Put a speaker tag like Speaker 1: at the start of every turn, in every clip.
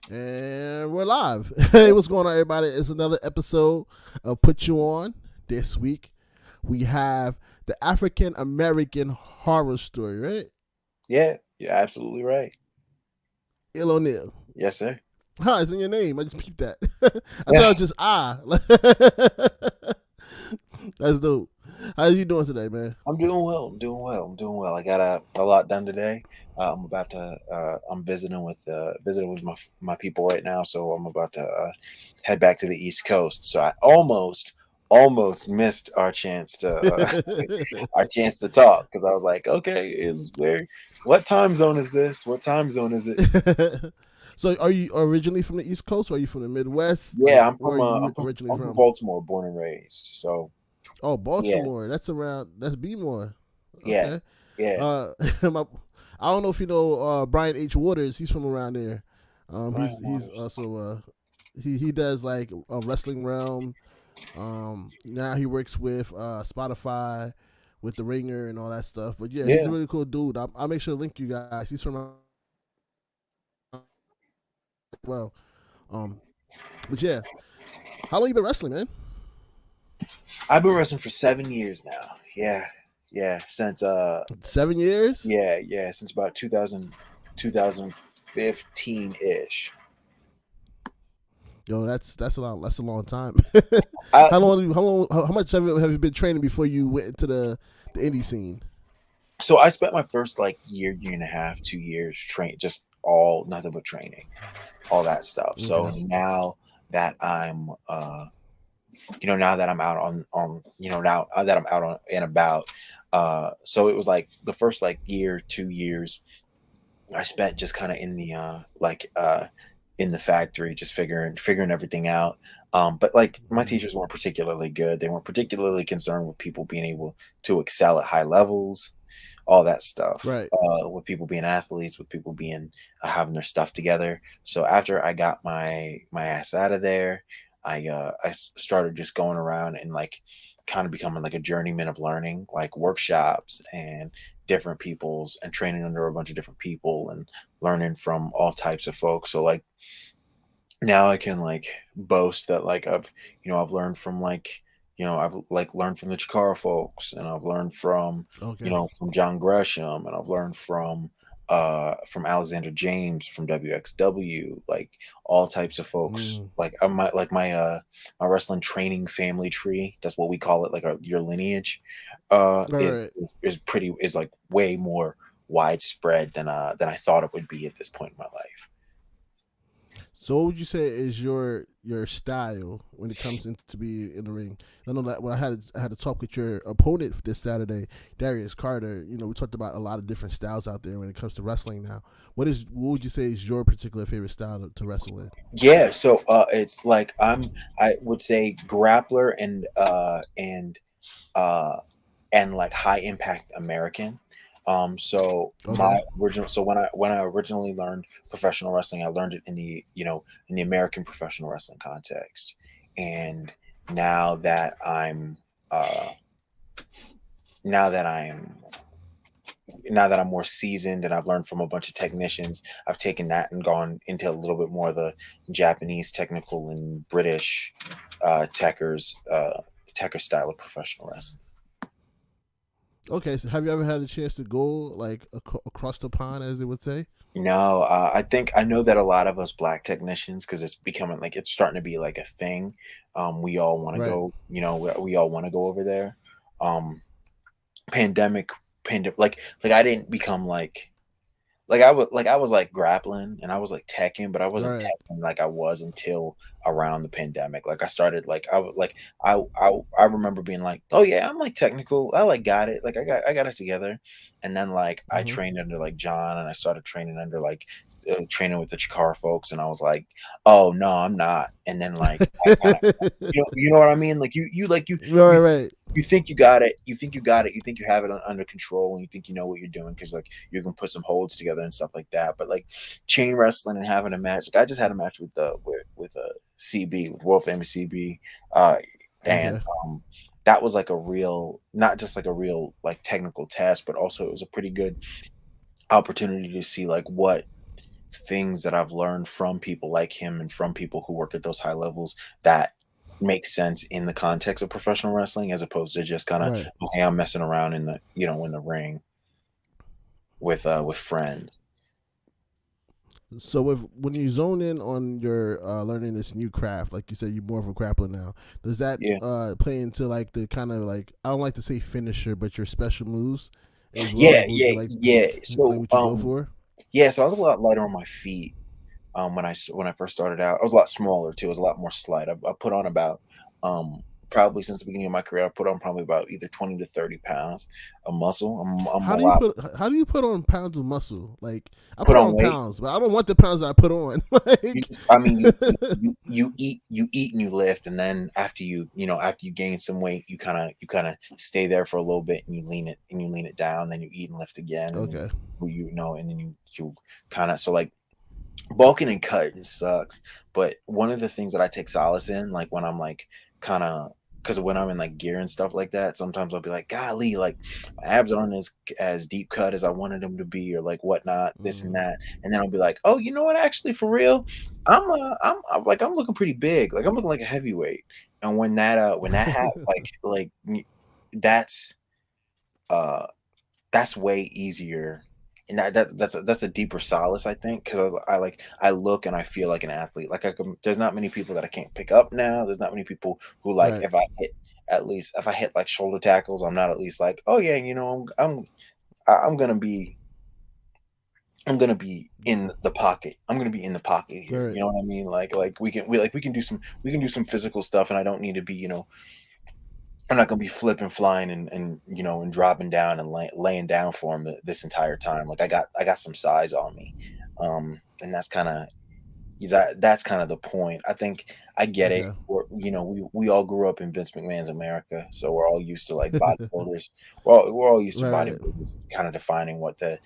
Speaker 1: And we're live. Hey, what's going on, everybody? It's another episode of Put You On. This week, we have the African American horror story, right?
Speaker 2: Yeah, you're absolutely right.
Speaker 1: Eel O'Neal.
Speaker 2: Yes, sir.
Speaker 1: Huh, it's in your name. I just peeped that. I thought
Speaker 2: Yeah,
Speaker 1: it was just ah. That's dope. How you doing today, man?
Speaker 2: I'm doing well. I'm doing well. I'm doing well. I got a lot done today. I'm about to. I'm visiting with my people right now, so I'm about to head back to the East Coast. So I almost missed our chance to our chance to talk because I was like, okay, is where what time zone is this? What time zone is it?
Speaker 1: So, are you originally from the East Coast, or are you from the Midwest? Like,
Speaker 2: Yeah,
Speaker 1: where are you
Speaker 2: I'm from
Speaker 1: originally
Speaker 2: I'm from
Speaker 1: from?
Speaker 2: Baltimore, born and raised. So
Speaker 1: Oh,
Speaker 2: yeah,
Speaker 1: Baltimore. That's Bmore.
Speaker 2: yeah,
Speaker 1: Okay.
Speaker 2: yeah.
Speaker 1: Uh, my, I don't know if you know Brian H. Waters. He's from around there.
Speaker 2: Brian
Speaker 1: He's
Speaker 2: Waters.
Speaker 1: also he does like a wrestling realm. Now he works with Spotify, with the Ringer and all that stuff. But yeah, he's a
Speaker 2: Yeah.
Speaker 1: really cool dude. I'll make sure to link you guys. He's from well. Um, but yeah, how long you been wrestling, man?
Speaker 2: I've been wrestling for 7 years now. Yeah, yeah. Since
Speaker 1: 7 years.
Speaker 2: yeah, since about 2015 ish.
Speaker 1: Yo, that's a lot. That's a long time.
Speaker 2: I
Speaker 1: How much have you been training before you went into the indie scene?
Speaker 2: so I spent my first like year and a half, 2 years train just all nothing but training, all that stuff. So
Speaker 1: Okay.
Speaker 2: now that now that I'm out now that I'm out on and about, so it was like the first like year, 2 years I spent just kind of in the in the factory, just figuring everything out. But like my
Speaker 1: Mm-hmm.
Speaker 2: teachers weren't particularly good. They weren't particularly concerned with people being able to excel at high levels, all that stuff.
Speaker 1: Right.
Speaker 2: With people being athletes, with people being having their stuff together. So after I got my ass out of there, started just going around and like kind of becoming like a journeyman of learning, like workshops and different people's and training under a bunch of different people and learning from all types of folks. So like now I can like boast that like I've learned from like I've like learned from the Chikara folks, and I've learned
Speaker 1: Okay.
Speaker 2: from John Gresham, and I've learned from Alexander James from WXW, like all types of folks.
Speaker 1: Mm.
Speaker 2: Like my wrestling training family tree, that's what we call it, like your lineage,
Speaker 1: All right.
Speaker 2: is like way more widespread than I thought it would be at this point in my life.
Speaker 1: So, what would you say is your style when it comes to be in the ring? I know that when I had to talk with your opponent this Saturday, Darius Carter. You know, we talked about a lot of different styles out there when it comes to wrestling. Now, what would you say is your particular favorite style to wrestle in?
Speaker 2: Yeah, so it's like I would say grappler uh and like high impact American. So
Speaker 1: Okay.
Speaker 2: when I originally learned professional wrestling, I learned it in in the American professional wrestling context. And now that I'm uh now that I'm now that I'm more seasoned and I've learned from a bunch of technicians, I've taken that and gone into a little bit more of the Japanese technical and British techer style of professional wrestling.
Speaker 1: Okay. So, have you ever had a chance to go like across the pond, as they would say?
Speaker 2: No, I think I know that a lot of us black technicians, because it's becoming like it's starting to be like a thing. We all want to
Speaker 1: Right.
Speaker 2: go, we all want to go over there. Um, pandemic, like I didn't become like I was like grappling and I was like teching, but I wasn't
Speaker 1: Right.
Speaker 2: teching like I was until around the pandemic. Like I started like I was like I remember being like, oh yeah, I'm like technical. I like got it. Like I got it together. And then like I
Speaker 1: Mm-hmm.
Speaker 2: trained under like John, and I started training under like training with the Chikara folks, and I was like, oh no, I'm not. And then like I kind of you know what I mean? Like
Speaker 1: right.
Speaker 2: you
Speaker 1: Right.
Speaker 2: you think you got it. You think you got it. You think you have it under control, and you think you know what you're doing because like you can put some holds together and stuff like that. But like chain wrestling and having a match, like I just had a match with CB, with world famous CB, uh, and
Speaker 1: Okay.
Speaker 2: that was like a real, not just like a real like technical test, but also it was a pretty good opportunity to see like things that I've learned from people like him and from people who work at those high levels that make sense in the context of professional wrestling as opposed to just kind of,
Speaker 1: Right.
Speaker 2: oh, hey, I'm messing around in the, in the ring with friends.
Speaker 1: So if when you zone in on your learning this new craft, like you said, you're more of a grappler now. Does that
Speaker 2: Yeah.
Speaker 1: play into like the kind of like, I don't like to say finisher, but your special moves as well?
Speaker 2: Yeah,
Speaker 1: Like what
Speaker 2: yeah,
Speaker 1: you
Speaker 2: yeah.
Speaker 1: like
Speaker 2: So,
Speaker 1: what you go for?
Speaker 2: yeah, so I was a lot lighter on my feet when I first started out. I was a lot smaller too. I was a lot more slight. I put on about probably since the beginning of my career, I put on probably about either 20 to 30 pounds of muscle. I'm a lot
Speaker 1: How do you put on pounds of muscle? Like I
Speaker 2: put
Speaker 1: put
Speaker 2: on
Speaker 1: on
Speaker 2: weight.
Speaker 1: pounds, but I don't want the pounds that I put on.
Speaker 2: You
Speaker 1: Like
Speaker 2: just, I mean, you eat and you lift, and then after after you gain some weight, you kind of stay there for a little bit, and you lean it down, then you eat and lift again, and then
Speaker 1: okay,
Speaker 2: and then you kind of, so like, bulking and cutting sucks, but one of the things that I take solace in, like, when I'm, like, kinda, because when I'm in, like, gear and stuff like that, sometimes I'll be like, "Golly, like, my abs aren't as deep cut as I wanted them to be," or, like, whatnot, this and
Speaker 1: mm.
Speaker 2: that, and then I'll be like, "Oh, you know what? Actually, for real, I'm looking pretty big, like, I'm looking like a heavyweight," and when that that's, uh that's way easier, and that's a deeper solace, I think, because I look and I feel like an athlete. Like, there's not many people that I can't pick up now. There's not many people who, like,
Speaker 1: Right,
Speaker 2: if I hit like shoulder tackles, I'm not at least like, oh yeah, I'm gonna be in the pocket. I'm gonna be in the pocket here.
Speaker 1: right,
Speaker 2: You know what I mean? Like we can do some physical stuff, and I don't need to be, I'm not gonna be flipping, flying, and dropping down and laying down for him this entire time. Like, I got some size on me, and that's kind of the point. I think I get it.
Speaker 1: okay.
Speaker 2: We all grew up in Vince McMahon's America, so we're all used to, like, bodybuilders. We're all used to
Speaker 1: Right, right,
Speaker 2: bodybuilders kind of defining what the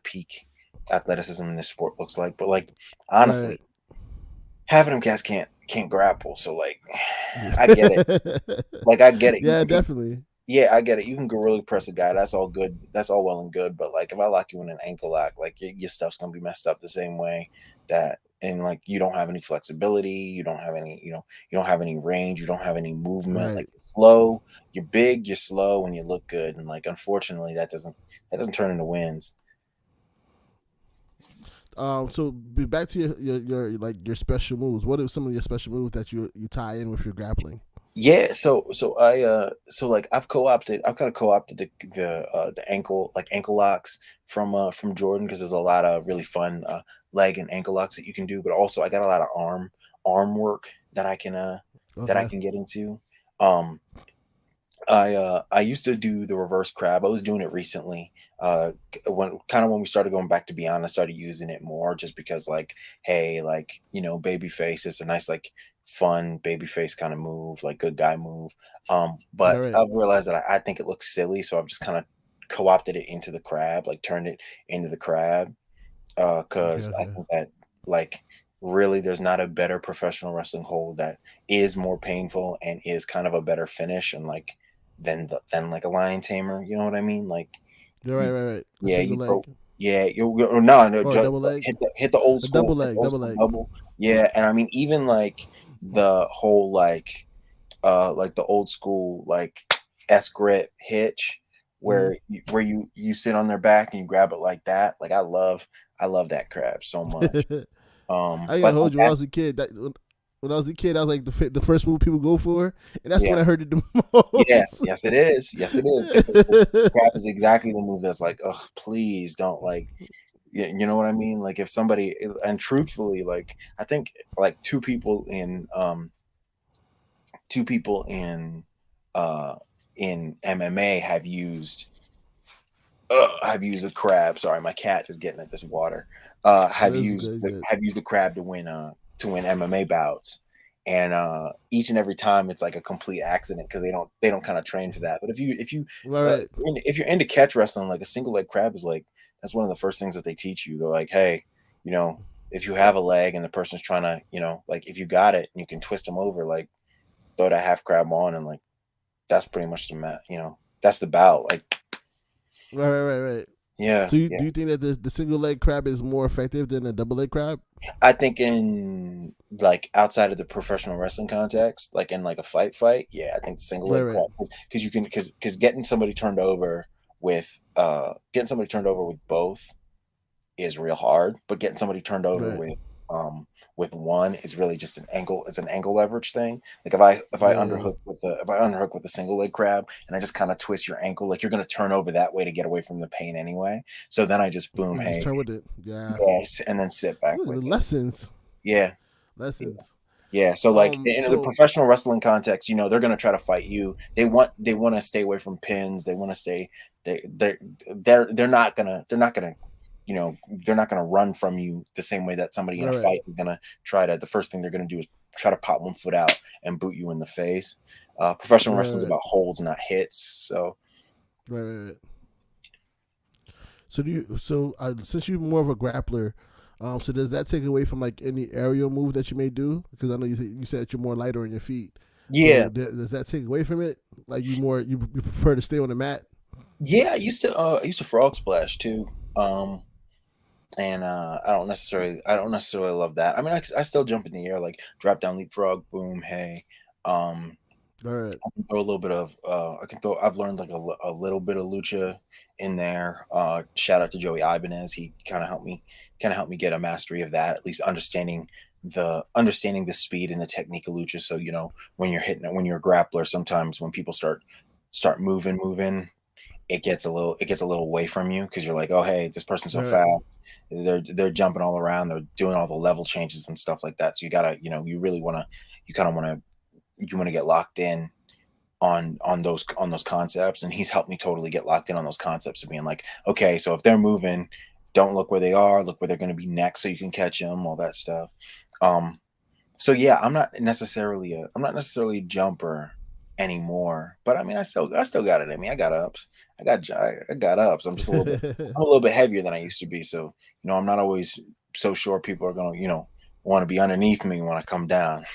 Speaker 2: peak athleticism in this sport looks like. But, like,
Speaker 1: right.
Speaker 2: honestly, half of them cats can't grapple. So, like, I get it.
Speaker 1: right.
Speaker 2: Like, I get it.
Speaker 1: Yeah, definitely.
Speaker 2: Yeah, I get it. You can gorilla press a guy. That's all good. That's all well and good. But, like, if I lock you in an ankle lock, like, your stuff's gonna be messed up the same way and, like, you don't have any flexibility. You don't have any range. You don't have any movement. Like,
Speaker 1: Right.
Speaker 2: you're slow. You're big. You're slow, and you look good. And, like, unfortunately, that doesn't turn into wins.
Speaker 1: So back to your like your special moves. What are some of your special moves that you tie in with your grappling?
Speaker 2: Yeah, like, I've kind of co-opted the ankle locks from Jordan, because there's a lot of really fun leg and ankle locks that you can do, but also I got a lot of arm work that I
Speaker 1: Okay.
Speaker 2: can get into. Um I used to do the reverse crab. I was doing it recently. When we started going back to Beyond, I started using it more just because, like, hey, like, baby face. It's a nice, like, fun baby face kind of move, like, good guy move.
Speaker 1: Right.
Speaker 2: But
Speaker 1: Right.
Speaker 2: I've realized that I think it looks silly, so I've just kind of co-opted it into the crab, like, turned it into the crab.
Speaker 1: Okay.
Speaker 2: Because I
Speaker 1: Okay.
Speaker 2: think that, like, really, there's not a better professional wrestling hold that is more painful and is kind of a better finish, and, like, than like a lion tamer. You know what I mean? Like,
Speaker 1: You're right.
Speaker 2: you,
Speaker 1: Right. Right. A
Speaker 2: yeah,
Speaker 1: single
Speaker 2: you throw,
Speaker 1: leg
Speaker 2: yeah, no, no,
Speaker 1: or a
Speaker 2: just
Speaker 1: double leg.
Speaker 2: hit
Speaker 1: A double leg.
Speaker 2: the old
Speaker 1: Double
Speaker 2: school
Speaker 1: leg.
Speaker 2: double, yeah, and I mean, even, like, the whole, like, the old school, like, S grip hitch,
Speaker 1: Mm-hmm.
Speaker 2: where you sit on their back and you grab it like that. Like, I love that crap so much.
Speaker 1: I ain't gonna
Speaker 2: But,
Speaker 1: hold you. When I was
Speaker 2: that's
Speaker 1: a kid, when I was a kid, that was like the first move people go for, and that's
Speaker 2: yeah,
Speaker 1: when I heard it the
Speaker 2: yeah,
Speaker 1: most.
Speaker 2: yes, it is, yes, it is. The crap is exactly the move that's like, oh, please don't, like, you know what I mean? Like, if somebody, and truthfully, like, I think, like, two people uh in MMA have used a crab. Sorry, my cat is getting at this water.
Speaker 1: No, this is good. It's good.
Speaker 2: Have used the crab to win MMA bouts, and each and every time it's like a complete accident because they don't kind of train for that. But
Speaker 1: Right. Right.
Speaker 2: if you're into catch wrestling, like, a single leg crab is like, that's one of the first things that they teach you. They're like, hey, you know, if you have a leg and the person's trying to, like, if you got it and you can twist them over, like, throw that half crab on, and, like, that's pretty much that's the bout. Like,
Speaker 1: Right. Right. Right. Right.
Speaker 2: Yeah,
Speaker 1: So
Speaker 2: yeah.
Speaker 1: do you think that the single leg crab is more effective than a double leg crab?
Speaker 2: I think in like outside of the professional wrestling context, like in like a fight, yeah, I think the single
Speaker 1: Right,
Speaker 2: leg
Speaker 1: right,
Speaker 2: crab because you can because getting somebody turned over with both is real hard, but getting somebody turned over
Speaker 1: right.
Speaker 2: with one is really just an ankle it's an ankle leverage thing. Like if I
Speaker 1: Yeah,
Speaker 2: underhook with the if I underhook with a single leg crab and I just kind of twist your ankle, like you're gonna turn over that way to get away from the pain anyway. So then I just boom,
Speaker 1: and just
Speaker 2: hey,
Speaker 1: turn with it. Yeah.
Speaker 2: yes, and then sit back
Speaker 1: Look, the
Speaker 2: with it.
Speaker 1: lessons,
Speaker 2: Yeah. Yeah.
Speaker 1: lessons.
Speaker 2: Yeah, so, like, in the
Speaker 1: So
Speaker 2: professional wrestling context, they're gonna try to fight you. They wanna stay away from pins. They wanna stay they they're not gonna, they're not gonna run from you the same way that somebody in
Speaker 1: right,
Speaker 2: a
Speaker 1: right,
Speaker 2: fight is gonna try to the first thing they're gonna do is try to pop one foot out and boot you in the face. Professional
Speaker 1: right,
Speaker 2: wrestling is
Speaker 1: right,
Speaker 2: about holds, not hits, so
Speaker 1: right, right, right. So do you? So since you're more of a grappler, so does that take away from like any aerial move that you may do? Because I know you said that you're more lighter on your feet.
Speaker 2: yeah.
Speaker 1: So does that take away from it? Like you prefer to stay on the mat?
Speaker 2: Yeah, I used to frog splash too. And I don't necessarily love that. I mean, I still jump in the air, like drop down leapfrog, boom, hey. Um,
Speaker 1: All right,
Speaker 2: I can throw a little bit of I've learned like a little bit of lucha in there. Shout out to Joey Ibanez. He kind of helped me get a mastery of that, at least understanding the speed and the technique of lucha. So, when you're a grappler, sometimes when people start moving, it gets a little away from you because you're like, oh hey, this person's
Speaker 1: all
Speaker 2: so
Speaker 1: right,
Speaker 2: fast. They're jumping all around. They're doing all the level changes and stuff like that. So you really wanna you kind of wanna you wanna get locked in on those concepts. And he's helped me totally get locked in on those concepts of being like, okay, so if they're moving, don't look where they are, look where they're going to be next so you can catch them, all that stuff. Um, so yeah, I'm not necessarily a jumper anymore, but I mean, I still got it in me. I got ups. I got ups. I'm a little bit heavier than I used to be. So, I'm not always so sure people are going to, want to be underneath me when I come down.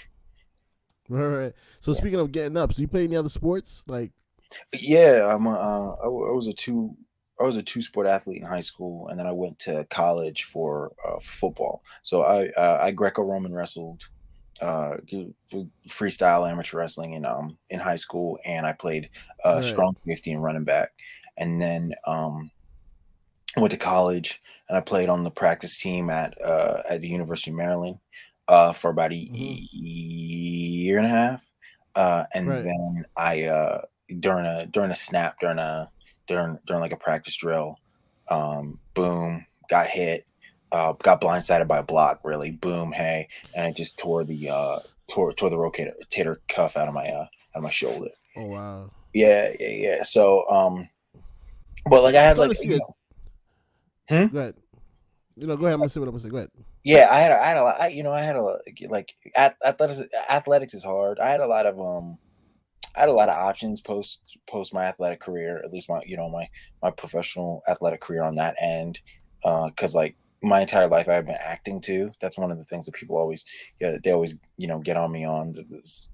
Speaker 1: all right. So
Speaker 2: Yeah.
Speaker 1: speaking of getting up, so you play any other sports? Like,
Speaker 2: Yeah, I was a two sport athlete in high school, and then I went to college for football. So I Greco-Roman wrestled, freestyle amateur wrestling in high school, and I played
Speaker 1: all right,
Speaker 2: strong safety and running back. And then I went to college, and I played on the practice team at the University of Maryland for about a
Speaker 1: mm-hmm.
Speaker 2: year and a half. And
Speaker 1: Right.
Speaker 2: then I during a snap during like a practice drill, boom, got hit, got blindsided by a block, really, boom, hey, and I just tore the rotator cuff out of my shoulder.
Speaker 1: Oh wow.
Speaker 2: Yeah, yeah, yeah. So but like I
Speaker 1: I'm
Speaker 2: had
Speaker 1: starting
Speaker 2: like
Speaker 1: to see it.
Speaker 2: hmm?
Speaker 1: Go ahead. Go ahead. I'm gonna say what I'm gonna say. Go ahead.
Speaker 2: Yeah, I had a lot. I had a lot, like athletics is hard. I had a lot of options post my athletic career, at least my professional athletic career on that end. Because like my entire life I've been acting too. That's one of the things that people always, yeah, they always get on me on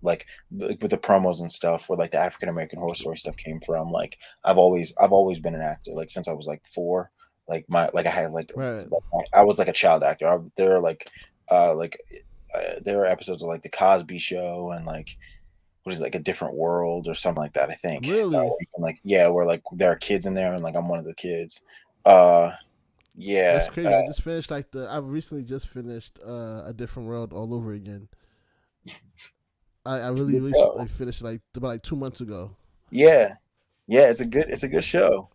Speaker 2: like with the promos and stuff where like the African American Horror Story stuff came from. Like I've always been an actor, like since I was like 4. Like I had
Speaker 1: Right.
Speaker 2: I was like a child actor. There are uh like there are episodes of like the Cosby Show and like what is it, like a different world or something like that, I think.
Speaker 1: Really?
Speaker 2: Where you can, like, yeah, where like there are kids in there and like I'm one of the kids. Uh
Speaker 1: That's
Speaker 2: yeah,
Speaker 1: crazy. I just finished I recently just finished a different world all over again. I
Speaker 2: it's a
Speaker 1: really
Speaker 2: good
Speaker 1: really
Speaker 2: show.
Speaker 1: like finished about like 2 months ago.
Speaker 2: Yeah. Yeah, it's a good show.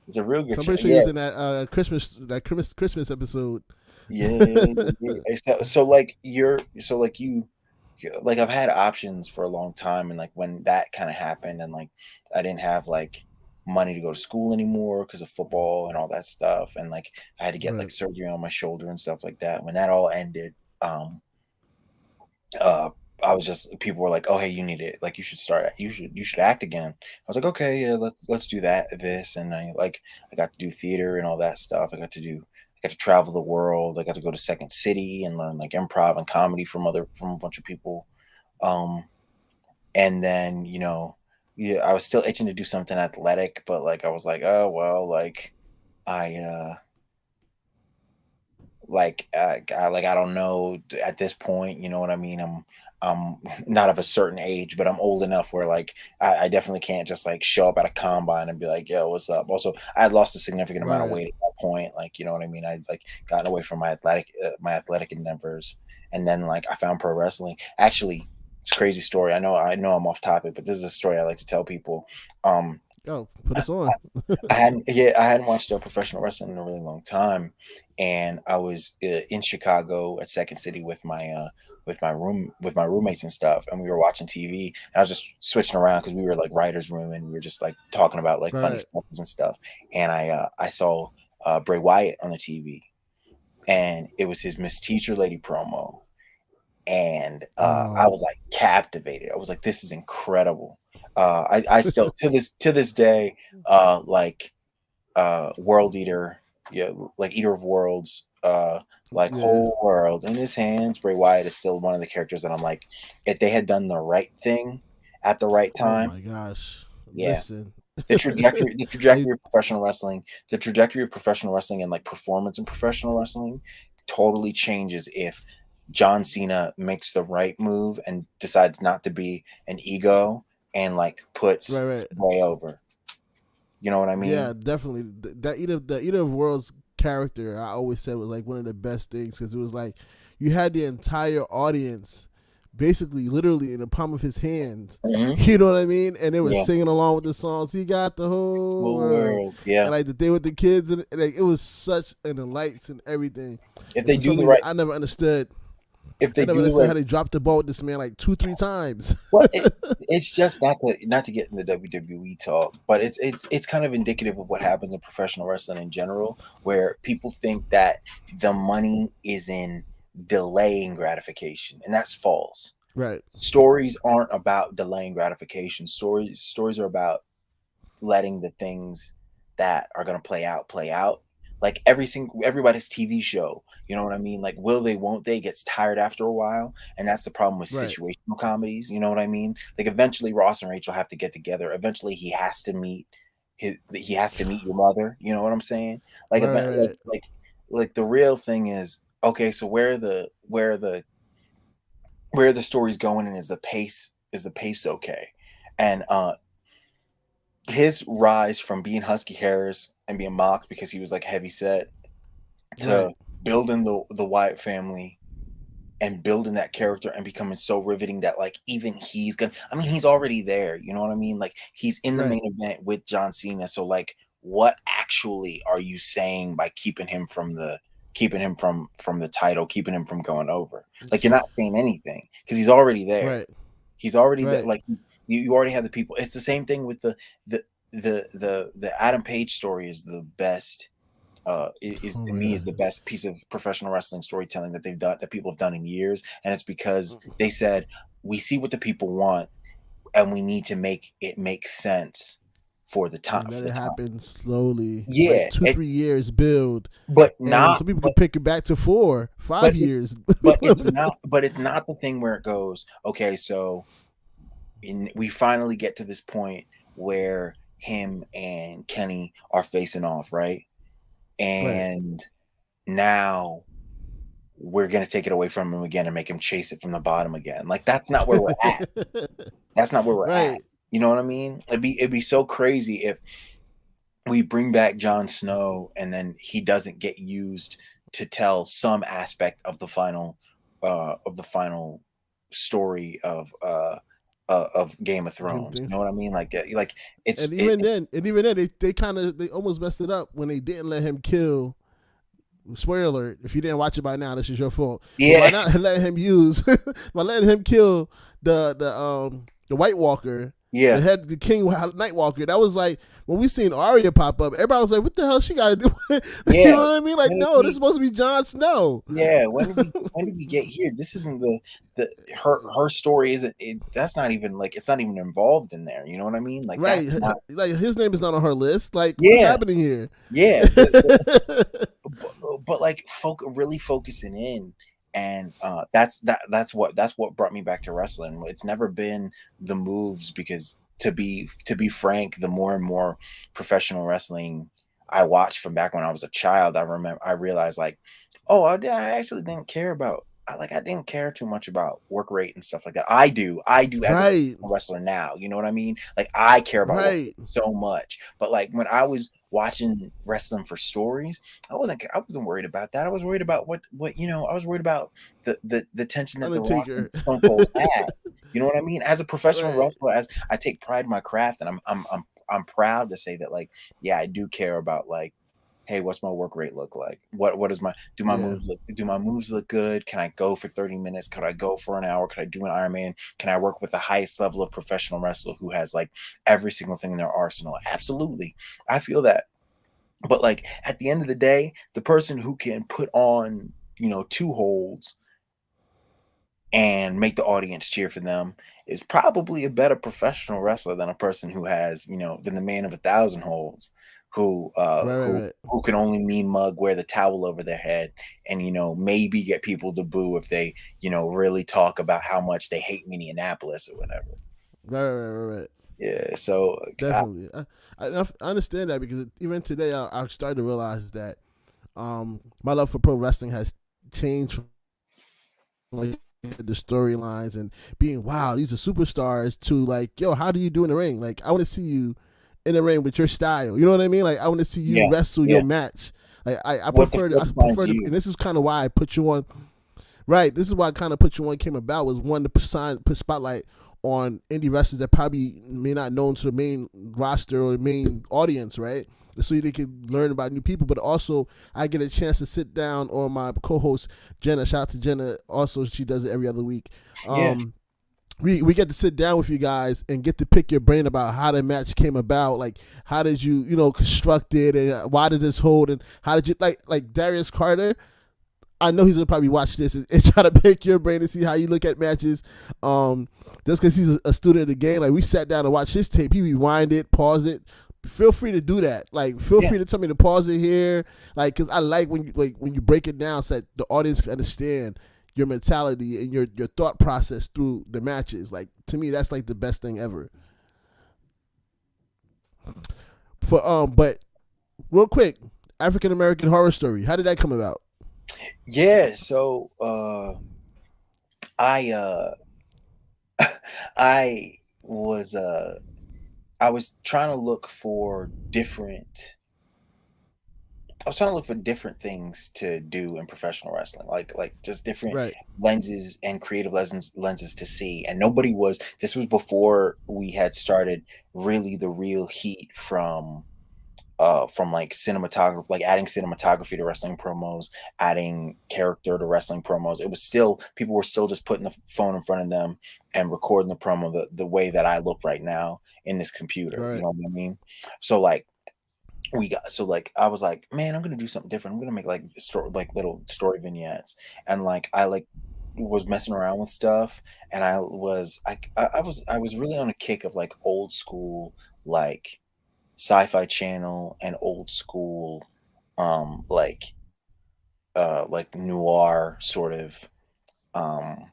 Speaker 2: It's a real
Speaker 1: So
Speaker 2: good
Speaker 1: I'm
Speaker 2: show.
Speaker 1: pretty sure he
Speaker 2: Yeah.
Speaker 1: was in that Christmas episode.
Speaker 2: Yeah. Yeah. So like like I've had options for a long time, and like when that kind of happened and like I didn't have like money to go to school anymore because of football and all that stuff, and like I had to get like
Speaker 1: Right.
Speaker 2: surgery on my shoulder and stuff like that. When that all ended, uh I was just people were like, "Oh, hey, you need it. Like, you should act again." I was like, "Okay, yeah, let's do this." And I got to do theater and all that stuff. I got to travel the world. I got to go to Second City and learn like improv and comedy from a bunch of people. Um, and then yeah, I was still itching to do something athletic, but like I was like, oh well, like I I don't know at this point, you know what I mean? I'm not of a certain age, but I'm old enough where like I definitely can't just like show up at a combine and be like, yo, what's up? Also, I had lost a significant amount of
Speaker 1: Right.
Speaker 2: weight at that point. Like, you know what I mean? I'd like gotten away from my athletic endeavors. And then like I found pro wrestling. Actually, it's a crazy story. I know I'm off topic, but this is a story I like to tell people. Um
Speaker 1: Oh, put us on.
Speaker 2: I hadn't watched professional wrestling in a really long time, and I was in Chicago at Second City with my roommates and stuff, and we were watching TV. And I was just switching around because we were like writers' room, and we were just like talking about like funny
Speaker 1: Right.
Speaker 2: stuff and stuff. And I saw Bray Wyatt on the TV, and it was his Miss Teacher Lady promo, and I
Speaker 1: Oh,
Speaker 2: was like captivated. I was like, this is incredible. I still to this day like World Eater, yeah, like Eater of Worlds, like
Speaker 1: yeah.
Speaker 2: whole world in his hands. Bray Wyatt is still one of the characters that I'm like, if they had done the right thing at the right
Speaker 1: Oh
Speaker 2: time,
Speaker 1: my gosh.
Speaker 2: yeah.
Speaker 1: Listen.
Speaker 2: The
Speaker 1: I
Speaker 2: trajectory of professional wrestling, the trajectory of professional wrestling and like performance in professional wrestling totally changes if John Cena makes the right move and decides not to be an ego and like puts
Speaker 1: right, right.
Speaker 2: way over. You know what I mean?
Speaker 1: Yeah, definitely. The Eater of Worlds character I always said was like one of the best things because it was like you had the entire audience basically literally in the palm of his hands.
Speaker 2: Hmm.
Speaker 1: You know what I mean? And they were
Speaker 2: Yeah.
Speaker 1: singing along with the songs. He got the whole
Speaker 2: Whole
Speaker 1: world.
Speaker 2: world. Yeah.
Speaker 1: And like the day with the kids and like, it was such and the lights and everything.
Speaker 2: If
Speaker 1: And
Speaker 2: they
Speaker 1: for
Speaker 2: do
Speaker 1: some
Speaker 2: the
Speaker 1: reason
Speaker 2: right,
Speaker 1: I never understood.
Speaker 2: if
Speaker 1: I
Speaker 2: they
Speaker 1: never
Speaker 2: do the
Speaker 1: understood
Speaker 2: right,
Speaker 1: how they dropped the ball with this man like 2-3 times.
Speaker 2: well, it's just not to get in the WWE talk, but it's kind of indicative of what happens in professional wrestling in general, where people think that the money is in delaying gratification, and that's false.
Speaker 1: Right.
Speaker 2: Stories aren't about delaying gratification. Stories are about letting the things that are going to play out. Like everybody's TV show, you know what I mean? Like will they, won't they gets tired after a while, and that's the problem with
Speaker 1: Right.
Speaker 2: situational comedies. You know what I mean? Like eventually Ross and Rachel have to get together. Eventually he has to meet your mother. You know what I'm saying? Like
Speaker 1: Right. Right.
Speaker 2: like the real thing is okay. So where the story's going, and is the pace okay? And his rise from being Husky Harris and being mocked because he was like heavy set to
Speaker 1: Right.
Speaker 2: building the Wyatt family and building that character and becoming so riveting that like even he's gonna, I mean, he's already there, you know what I mean? Like he's in the
Speaker 1: Right.
Speaker 2: main event with John Cena. So like what actually are you saying by keeping him from the title, keeping him from going over? Like you're not saying anything because he's already there.
Speaker 1: Right.
Speaker 2: He's already there.
Speaker 1: Right.
Speaker 2: Like you already have the people. It's the same thing with the the Adam Page story is the best. Is
Speaker 1: Oh
Speaker 2: to
Speaker 1: my
Speaker 2: me is the
Speaker 1: god.
Speaker 2: best piece of professional wrestling storytelling that they've done, that people have done in years, and it's because they said we see what the people want and we need to make it make sense for the time
Speaker 1: And
Speaker 2: for
Speaker 1: let
Speaker 2: the
Speaker 1: it
Speaker 2: time.
Speaker 1: happen slowly, like
Speaker 2: Yeah,
Speaker 1: two,
Speaker 2: it,
Speaker 1: 3 years build,
Speaker 2: but
Speaker 1: and
Speaker 2: not
Speaker 1: some people could pick it back to four, five
Speaker 2: but it,
Speaker 1: years.
Speaker 2: but it's not the thing where it goes okay. So we finally get to this point where him and Kenny are facing off, right?
Speaker 1: Right.
Speaker 2: And now we're gonna take it away from him again and make him chase it from the bottom again. Like that's not where we're at. That's not where we're at.
Speaker 1: Right.
Speaker 2: You know what I mean? It'd be so crazy if we bring back Jon Snow and then he doesn't get used to tell some aspect of the final story of Game of
Speaker 1: Game
Speaker 2: Thrones. You
Speaker 1: thing.
Speaker 2: know what I mean? Like it's
Speaker 1: And
Speaker 2: it,
Speaker 1: even then, they almost messed it up when they didn't let him kill. Spoiler alert! If you didn't watch it by now, this is your fault. But by
Speaker 2: yeah.
Speaker 1: not letting him use, by letting him kill the White Walker,
Speaker 2: Yeah.
Speaker 1: the King Night Walker, that was like when we seen Arya pop up. Everybody was like, "What the hell she got to do?" You
Speaker 2: Yeah.
Speaker 1: know what I mean? Like,
Speaker 2: When did
Speaker 1: no, this is
Speaker 2: we
Speaker 1: supposed to be Jon Snow.
Speaker 2: Yeah, when did we get here? This isn't the her story isn't that's not even like it's not even involved in there. You know what I mean? Like
Speaker 1: Right?
Speaker 2: that's not
Speaker 1: Like his name is not on her list. Like, what's
Speaker 2: yeah,
Speaker 1: happening here?
Speaker 2: yeah. But like really focusing in, and that's what brought me back to wrestling. It's never been the moves because to be frank, the more and more professional wrestling I watched from back when I was a child, I realized like, oh, I actually didn't care about I didn't care too much about work rate and stuff like that. I do as a
Speaker 1: Right,
Speaker 2: professional wrestler now. You know what I mean? Like I care about work
Speaker 1: right.
Speaker 2: rate so much. But like when I was watching wrestling for stories, I wasn't worried about that. I was worried about I was worried about the tension that The Rock and
Speaker 1: Undertaker.
Speaker 2: Stone Cold had. You know what I mean? As a professional
Speaker 1: Right.
Speaker 2: wrestler, as I take pride in my craft, and I'm proud to say that like yeah, I do care about like, hey, what's my work rate look like? What is my
Speaker 1: Yeah.
Speaker 2: do my moves look good? Can I go for 30 minutes? Could I go for an hour? Could I do an Ironman? Can I work with the highest level of professional wrestler who has like every single thing in their arsenal? Absolutely. I feel that. But like at the end of the day, the person who can put on, two holds and make the audience cheer for them is probably a better professional wrestler than a person who has, than the man of 1,000 holds, who uh
Speaker 1: Right, right,
Speaker 2: who
Speaker 1: right.
Speaker 2: who can only mean mug, wear the towel over their head, and maybe get people to boo if they, really talk about how much they hate Minneapolis or whatever.
Speaker 1: Right, right, right, right.
Speaker 2: Yeah, so
Speaker 1: Definitely. I understand that because even today I started to realize that my love for pro wrestling has changed from like the storylines and being wow these are superstars to like yo how do you do in the ring, like I want to see you in the ring with your style, you know what I mean, like I want to see you
Speaker 2: yeah,
Speaker 1: wrestle your
Speaker 2: yeah.
Speaker 1: match, like I prefer to,
Speaker 2: What defines
Speaker 1: and
Speaker 2: you?
Speaker 1: this is kind of why I put you on. Right. This is why I kind of put you on came about was one to put spotlight on indie wrestlers that probably may not known to the main roster or the main audience, right? So they could learn about new people, but also I get a chance to sit down on my co-host Jenna. Shout out to Jenna. Also, she does it every other week.
Speaker 2: Yeah,
Speaker 1: We get to sit down with you guys and get to pick your brain about how the match came about, like how did you construct it and why did this hold and how did you like Darius Carter. I know he's gonna probably watch this and try to pick your brain and see how you look at matches. Just because he's a student of the game, like we sat down and watched his tape, he rewind it, pause it. Feel free to do that. Like, feel
Speaker 2: yeah.
Speaker 1: free to tell me to pause it here. Like, cause I like when you break it down so that the audience can understand your mentality and your thought process through the matches. Like to me, that's like the best thing ever. But real quick, African American Horror Story. How did that come about?
Speaker 2: Yeah, so I I was I was trying to look for different I was trying to look for different things to do in professional wrestling, like just different
Speaker 1: Right,
Speaker 2: lenses and creative lenses to see. And nobody was this was before we had started really the real heat from like cinematography, like adding cinematography to wrestling promos, adding character to wrestling promos. It was still people were still just putting the phone in front of them and recording the promo the way that I look right now in this computer. You
Speaker 1: right,
Speaker 2: know what I mean? So like like I was like, man, I'm gonna do something different. I'm gonna make like like little story vignettes, and like I like was messing around with stuff, and I was really on a kick of like old school like Sci-Fi Channel and old school, um, like like noir sort of um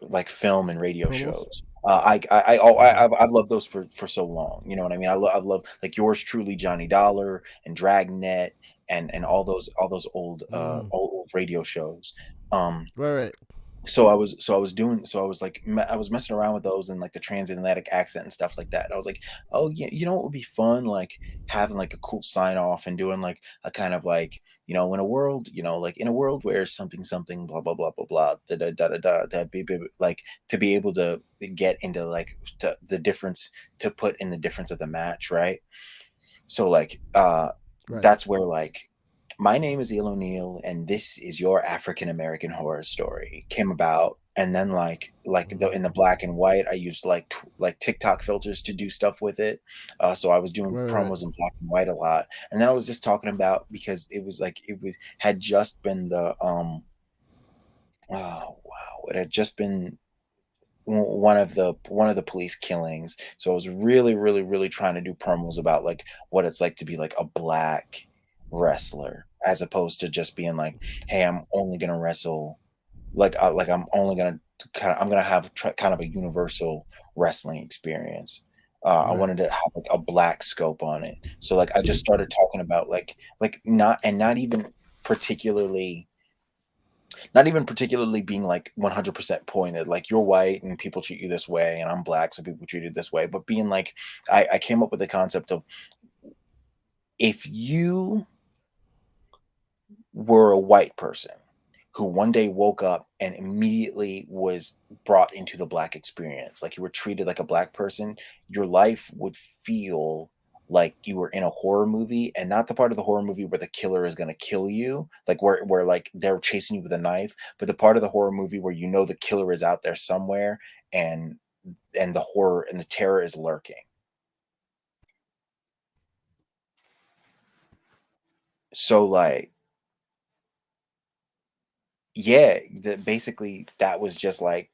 Speaker 2: like film and radio
Speaker 1: promos.
Speaker 2: shows.
Speaker 1: Okay.
Speaker 2: I've loved those for so long. You know what I mean? I've loved like yours truly, Johnny Dollar and Dragnet and all those
Speaker 1: Mm.
Speaker 2: old radio shows. Um,
Speaker 1: Right, right.
Speaker 2: so I was like I was messing around with those and like the transatlantic accent and stuff like that. And I was like, oh yeah, you know what would be fun? Like having like a cool sign off and doing like a kind of like, in a world, like in a world where something blah blah blah blah blah that be like to be able to get into like the difference, to put in the difference of the match, right? So like
Speaker 1: Right.
Speaker 2: that's where like my name is Eel O'Neal and this is your African American horror story came about. And then in the
Speaker 1: Mm.
Speaker 2: black and white, I used like TikTok filters to do stuff with it. So I was doing
Speaker 1: Right, right,
Speaker 2: promos in black and white a lot. And then I was just talking about, because it was had just been the oh wow, it had just been one of the police killings. So I was really, really, really trying to do promos about like what it's like to be like a black wrestler, as opposed to just being like, "Hey, I'm only gonna wrestle I'm only gonna I'm gonna have kind of a universal wrestling experience." I
Speaker 1: Right.
Speaker 2: wanted to have like a black scope on it. So like I just started talking about not even particularly not even particularly being like 100% pointed, like you're white and people treat you this way, and I'm black, so people treat you this way. But being like, I came up with the concept of if you were a white person who one day woke up and immediately was brought into the black experience, like you were treated like a black person, your life would feel like you were in a horror movie, and not the part of the horror movie where the killer is going to kill you, like where like they're chasing you with a knife, but the part of the horror movie where you know the killer is out there somewhere, and the horror and the terror is lurking. So like, yeah, basically that was just like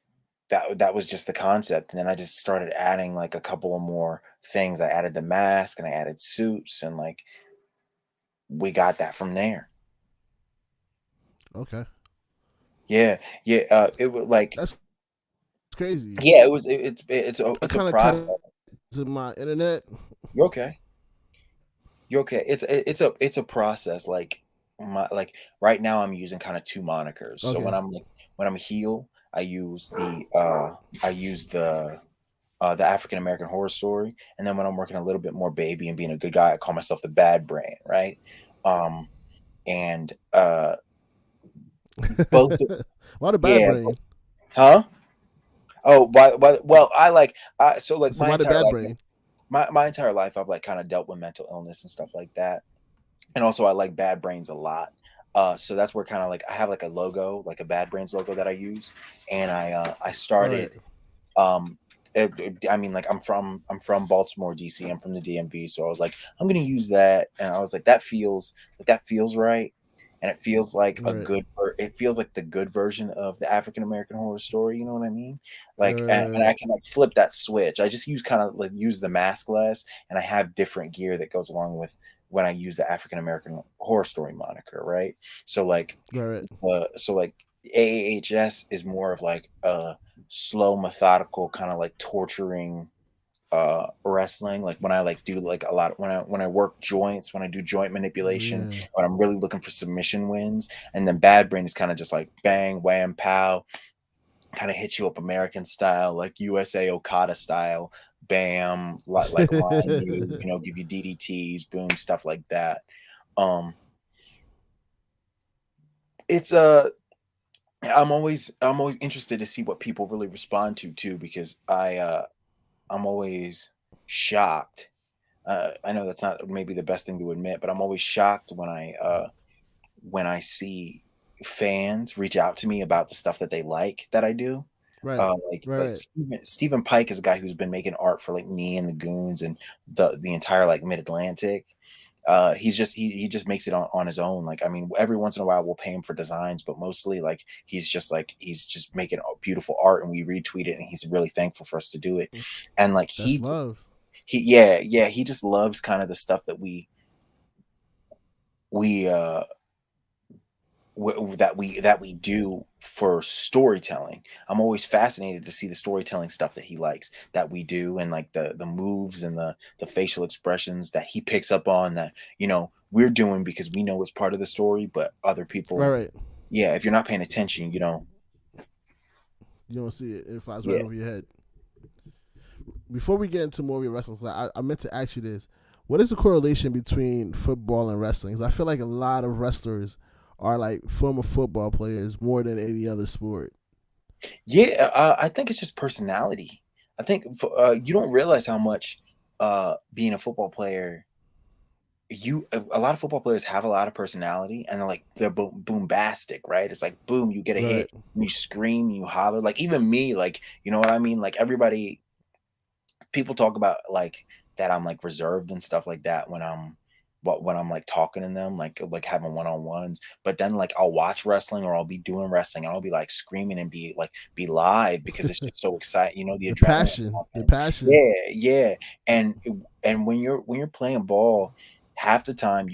Speaker 2: that was just the concept, and then I just started adding like a couple of more things. I added the mask and I added suits, and like we got that from there.
Speaker 1: Okay.
Speaker 2: Yeah, yeah. It was like,
Speaker 1: That's crazy.
Speaker 2: yeah,
Speaker 1: I
Speaker 2: it's a
Speaker 1: kind of cut
Speaker 2: process.
Speaker 1: it to my internet.
Speaker 2: You're okay. You're okay. It's a process. Like right now, I'm using kind of two monikers. So
Speaker 1: Okay.
Speaker 2: when I'm heel, I use the African American Horror Story, and then when I'm working a little bit more baby and being a good guy, I call myself the Bad Brain, right? Um, and both,
Speaker 1: Why the bad
Speaker 2: yeah,
Speaker 1: brain?
Speaker 2: huh? Oh, well, I like so like
Speaker 1: So
Speaker 2: my
Speaker 1: why the
Speaker 2: entire
Speaker 1: bad
Speaker 2: life,
Speaker 1: brain?
Speaker 2: my entire life, I've like kind of dealt with mental illness and stuff like that, and also I like Bad Brains a lot. So that's where kind of like I have like a logo, like a Bad Brains logo that I use, and I
Speaker 1: Right.
Speaker 2: started. Um, I mean, like I'm from Baltimore, DC. I'm from the DMV, so I was like, I'm gonna use that, and I was like, that feels right, and it feels like
Speaker 1: Right.
Speaker 2: it feels like the good version of the African American Horror Story. You know what I mean?
Speaker 1: Right.
Speaker 2: Like,
Speaker 1: Right.
Speaker 2: and I
Speaker 1: Right.
Speaker 2: can like flip that switch. I just use kind of like use the mask less, and I have different gear that goes along with when I use the African American Horror Story moniker, right? So like,
Speaker 1: Right. Right.
Speaker 2: so like AAHS is more of like a slow, methodical, kind of like torturing wrestling. Like when I like do like a lot when I work joints, when I do joint manipulation,
Speaker 1: Yeah.
Speaker 2: when I'm really looking for submission wins, and then Bad Brain is kind of just like bang, wham, pow, kind of hit you up American style, like USA Okada style, bam, like line you, you know, give you DDTs, boom, stuff like that. Um, it's a I'm always interested to see what people really respond to too, because I'm always shocked. I know that's not maybe the best thing to admit, but I'm always shocked when I see fans reach out to me about the stuff that they like that I do.
Speaker 1: Right.
Speaker 2: Like
Speaker 1: Right.
Speaker 2: Steven Pike is a guy who's been making art for like me and the Goons and the entire like Mid Atlantic. He just makes it on his own. Like I mean, every once in a while we'll pay him for designs, but mostly like he's just making beautiful art, and we retweet it, and he's really thankful for us to do it. And like
Speaker 1: That's love.
Speaker 2: he yeah, he just loves kind of the stuff that we that we do for storytelling. I'm always fascinated to see the storytelling stuff that he likes that we do, and like the moves and the facial expressions that he picks up on that, you know, we're doing because we know it's part of the story, but other
Speaker 1: Right.
Speaker 2: people,
Speaker 1: Right.
Speaker 2: yeah, if you're not paying attention, you know,
Speaker 1: You don't see it. It flies right
Speaker 2: yeah.
Speaker 1: over your head. Before we get into more of your wrestling, I meant to ask you this: what is the correlation between football and wrestling? 'Cause I feel like a lot of wrestlers are like former football players more than any other sport.
Speaker 2: Yeah, I think it's just personality. I think you don't realize how much being a football player, a lot of football players have a lot of personality, and they're like they're boombastic, right? It's like boom, you get a
Speaker 1: Right.
Speaker 2: hit, and you scream, you holler. Like even me, like you know what I mean? Like everybody, people talk about like that I'm like reserved and stuff like that when I'm like talking to them, like having one-on-ones. But then like I'll watch wrestling or I'll be doing wrestling and I'll be like screaming and be live because it's just so exciting, you know, the
Speaker 1: The
Speaker 2: adrenaline
Speaker 1: passion. The
Speaker 2: pumping.
Speaker 1: passion.
Speaker 2: Yeah, yeah. And when you're playing ball, half the time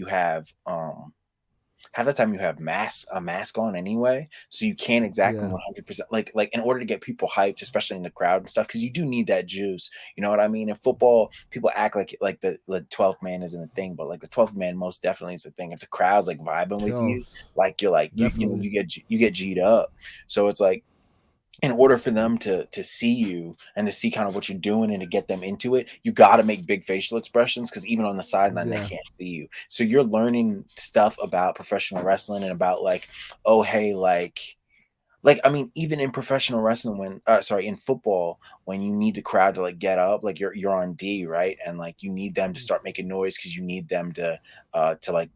Speaker 2: half the time you have a mask on anyway, so you can't exactly
Speaker 1: Yeah.
Speaker 2: 100% like in order to get people hyped, especially in the crowd and stuff, because you do need that juice. You know what I mean? In football, people act like the 12th man isn't a thing, but like the 12th man most definitely is a thing. If the crowd's like vibing with
Speaker 1: Sure.
Speaker 2: you, like you're like you know
Speaker 1: Definitely.
Speaker 2: you get G'd up. So it's like in order for them to see you and to see kind of what you're doing and to get them into it, you got to make big facial expressions because even on the sideline they
Speaker 1: Yeah.
Speaker 2: can't see you. So you're learning stuff about professional wrestling and about like, oh hey, like I mean, even in professional wrestling, when sorry, in football, when you need the crowd to like get up, like you're on D, right? And like you need them to start making noise because you need them to like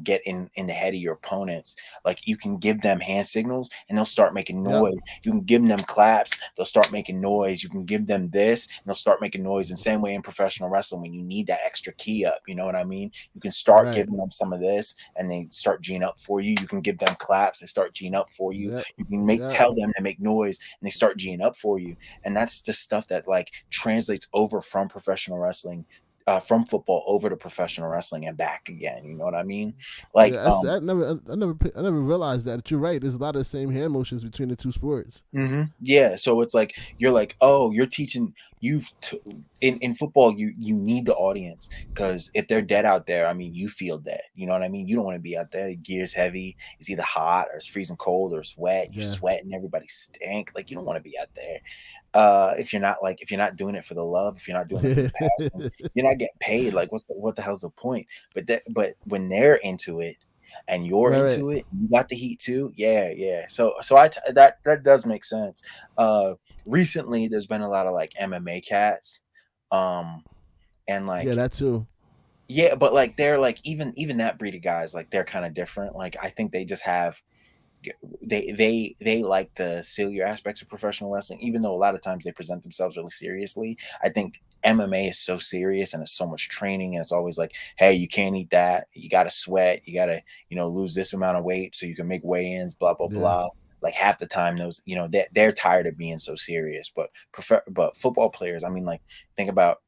Speaker 2: get in the head of your opponents. Like you can give them hand signals and they'll start making
Speaker 1: Yep.
Speaker 2: noise. You can give them claps, they'll start making noise. You can give them this and they'll start making noise. And same way in professional wrestling, when you need that extra key up, you know what I mean? You can start
Speaker 1: Right.
Speaker 2: giving them some of this and they start G'ing up for you. You can give them claps, they start G'ing up for you.
Speaker 1: Yep.
Speaker 2: You can
Speaker 1: Yep.
Speaker 2: tell them to make noise and they start G'ing up for you. And that's the stuff that like translates over from professional wrestling, from football over to professional wrestling and back again. You know what I mean? Like,
Speaker 1: Yeah, that's I never realized that. You're right. There's a lot of the same hand motions between the two sports.
Speaker 2: yeah. So it's like you're like, oh, you're teaching. In football, you need the audience because if they're dead out there, I mean, you feel dead. You know what I mean? You don't want to be out there. The gear's heavy. It's either hot or it's freezing cold or it's wet. You're
Speaker 1: Yeah.
Speaker 2: sweating. Everybody stink. Like you don't want to be out there. If you're not doing it for the love, if you're not doing it for the passion, you're not getting paid. Like what the hell's the point? But when they're into it and you're
Speaker 1: Right. Right.
Speaker 2: into it, you got the heat too. Yeah, yeah. That does make sense. Recently there's been a lot of like MMA cats. Um and
Speaker 1: Yeah,
Speaker 2: like
Speaker 1: that too.
Speaker 2: yeah, but like they're like even that breed of guys, like they're kind of different. Like I think they just have they like the sillier aspects of professional wrestling, even though a lot of times they present themselves really seriously. I think MMA is so serious and it's so much training, and it's always like, hey, you can't eat that, you got to sweat, you got to lose this amount of weight so you can make weigh-ins, blah blah
Speaker 1: Yeah.
Speaker 2: blah. Like half the time, those they're tired of being so serious. But football players, I mean, like think about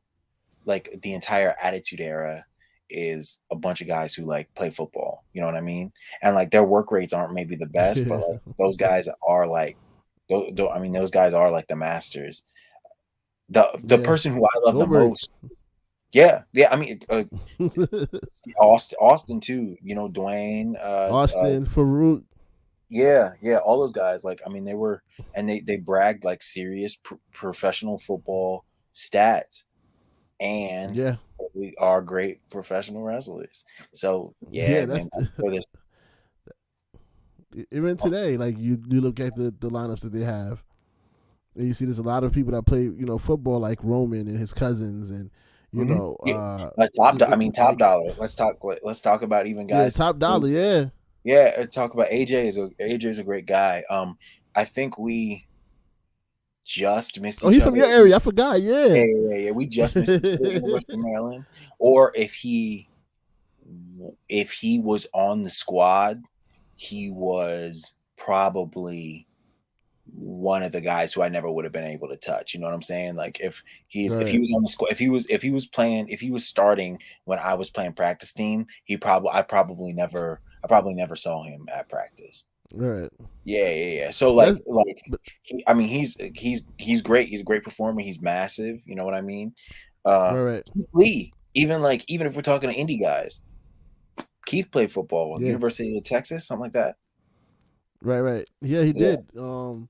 Speaker 2: like the entire attitude era is a bunch of guys who like play football, you know what I mean? And like their work rates aren't maybe the best, but like those guys are like I mean those guys are like the masters. The
Speaker 1: Yeah.
Speaker 2: person who I love the
Speaker 1: Goldberg.
Speaker 2: most, yeah, yeah, I mean Austin too, Dwayne,
Speaker 1: Austin, Farouk.
Speaker 2: yeah, yeah, all those guys, like I mean they were, and they bragged like serious professional football stats, and
Speaker 1: Yeah.
Speaker 2: we are great professional wrestlers. So yeah,
Speaker 1: Yeah,
Speaker 2: man.
Speaker 1: that's even today. Like you do look at the lineups that they have, and you see there's a lot of people that play football like Roman and his cousins, and
Speaker 2: Yeah, I mean top
Speaker 1: like
Speaker 2: dollar. Let's talk about even
Speaker 1: yeah,
Speaker 2: guys.
Speaker 1: Top Dollar. Yeah.
Speaker 2: Yeah, talk about AJ is a great guy. I think we just missed
Speaker 1: Oh,
Speaker 2: each
Speaker 1: he's from
Speaker 2: other.
Speaker 1: your area. I forgot.
Speaker 2: Yeah,
Speaker 1: Yeah.
Speaker 2: yeah, yeah. We just missed each other at University of Maryland. Or if he was on the squad, he was probably one of the guys who I never would have been able to touch. You know what I'm saying? Like if he
Speaker 1: Right.
Speaker 2: was on the squad, if he was starting when I was playing practice team, I probably never saw him at practice.
Speaker 1: Right.
Speaker 2: Yeah, yeah, yeah. So
Speaker 1: That's but
Speaker 2: I mean he's great. He's a great performer. He's massive. You know what I mean?
Speaker 1: right. Right.
Speaker 2: Keith Lee, even if we're talking to indie guys, Keith played football,
Speaker 1: Yeah.
Speaker 2: University of Texas, something like that.
Speaker 1: Right. Right. Yeah, he
Speaker 2: Yeah,
Speaker 1: did.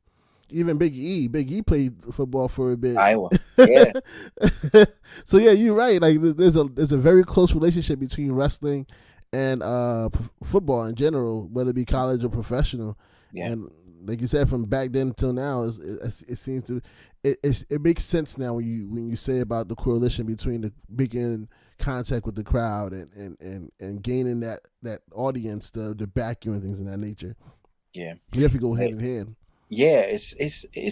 Speaker 1: Even Big E played football for a bit.
Speaker 2: Iowa. Yeah.
Speaker 1: So yeah, you're right. Like there's a very close relationship between wrestling and football in general, whether it be college or professional.
Speaker 2: Yeah.
Speaker 1: And like you said, from back then until now, it seems to it makes sense now when you say about the correlation between the making contact with the crowd and gaining that audience to back you and things of that nature.
Speaker 2: Yeah.
Speaker 1: You have to go hand in hand.
Speaker 2: Yeah, it's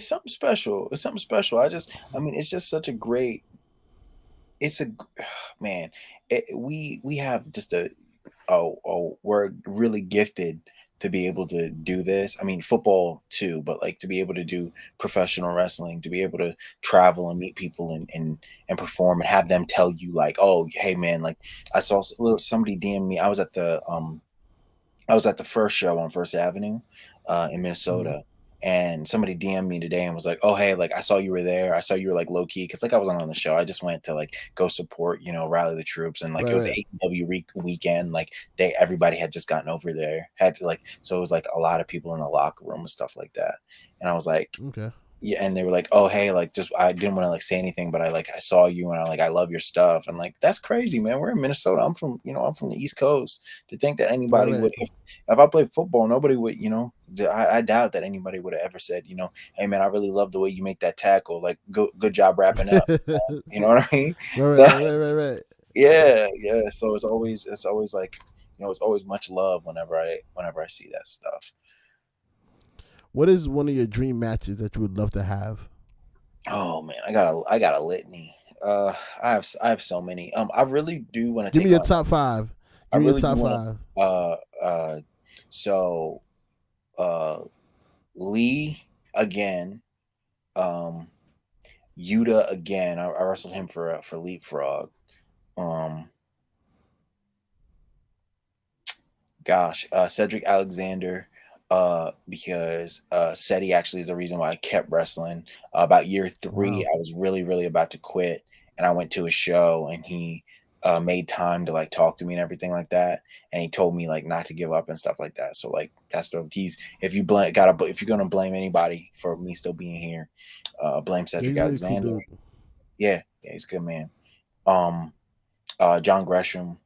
Speaker 2: something special. It's something special. I mean, it's just such a great. It's a man. We have just we're really gifted to be able to do this. I mean, football too, but like to be able to do professional wrestling, to be able to travel and meet people and perform and have them tell you like, oh, hey man, like I saw somebody DM me. I was at the I was at the first show on First Avenue in
Speaker 1: Mm-hmm.
Speaker 2: Minnesota, and somebody DM'd me today and was like, "Oh, hey, like I saw you were there. I saw you were like low key because like I wasn't on the show. I just went to like go support, rally the troops, and like
Speaker 1: Right,
Speaker 2: it was
Speaker 1: right.
Speaker 2: AEW weekend. Like everybody had just gotten over there, had to like so it was like a lot of people in the locker room and stuff like that. And I was like,
Speaker 1: Okay.
Speaker 2: yeah, and they were like, "Oh, hey, like, just I didn't want to like say anything, but I saw you, and I love your stuff." And like, that's crazy, man. We're in Minnesota. I'm from the East Coast. To think that
Speaker 1: Right,
Speaker 2: anybody would,
Speaker 1: right.
Speaker 2: if I played football, nobody would, I doubt that anybody would have ever said, "Hey, man, I really love the way you make that tackle. Like, good job wrapping up."
Speaker 1: right,
Speaker 2: You know what I mean?
Speaker 1: right,
Speaker 2: So
Speaker 1: right, right, right.
Speaker 2: yeah, yeah. So it's always like, it's always much love whenever I see that stuff.
Speaker 1: What is one of your dream matches that you would love to have?
Speaker 2: Oh man, I got a litany. I have so many. I really do want to
Speaker 1: Give me
Speaker 2: take
Speaker 1: your
Speaker 2: on.
Speaker 1: top five.
Speaker 2: I
Speaker 1: Give me your
Speaker 2: really do
Speaker 1: top
Speaker 2: want
Speaker 1: five.
Speaker 2: to. So uh, Lee again. Um, Yuta again. I wrestled him for Leapfrog. Um, Gosh, Cedric Alexander, because Seti actually is the reason why I kept wrestling. About year three,
Speaker 1: Wow.
Speaker 2: I was really, really about to quit, and I went to a show, and he made time to like talk to me and everything like that, and he told me like not to give up and stuff like that. So like that's the he's if you're gonna blame anybody for me still being here, blame
Speaker 1: Yeah,
Speaker 2: Cedric
Speaker 1: he's a really cool
Speaker 2: Alexander.
Speaker 1: dude.
Speaker 2: Yeah, yeah, he's a good man. Um, John Gresham.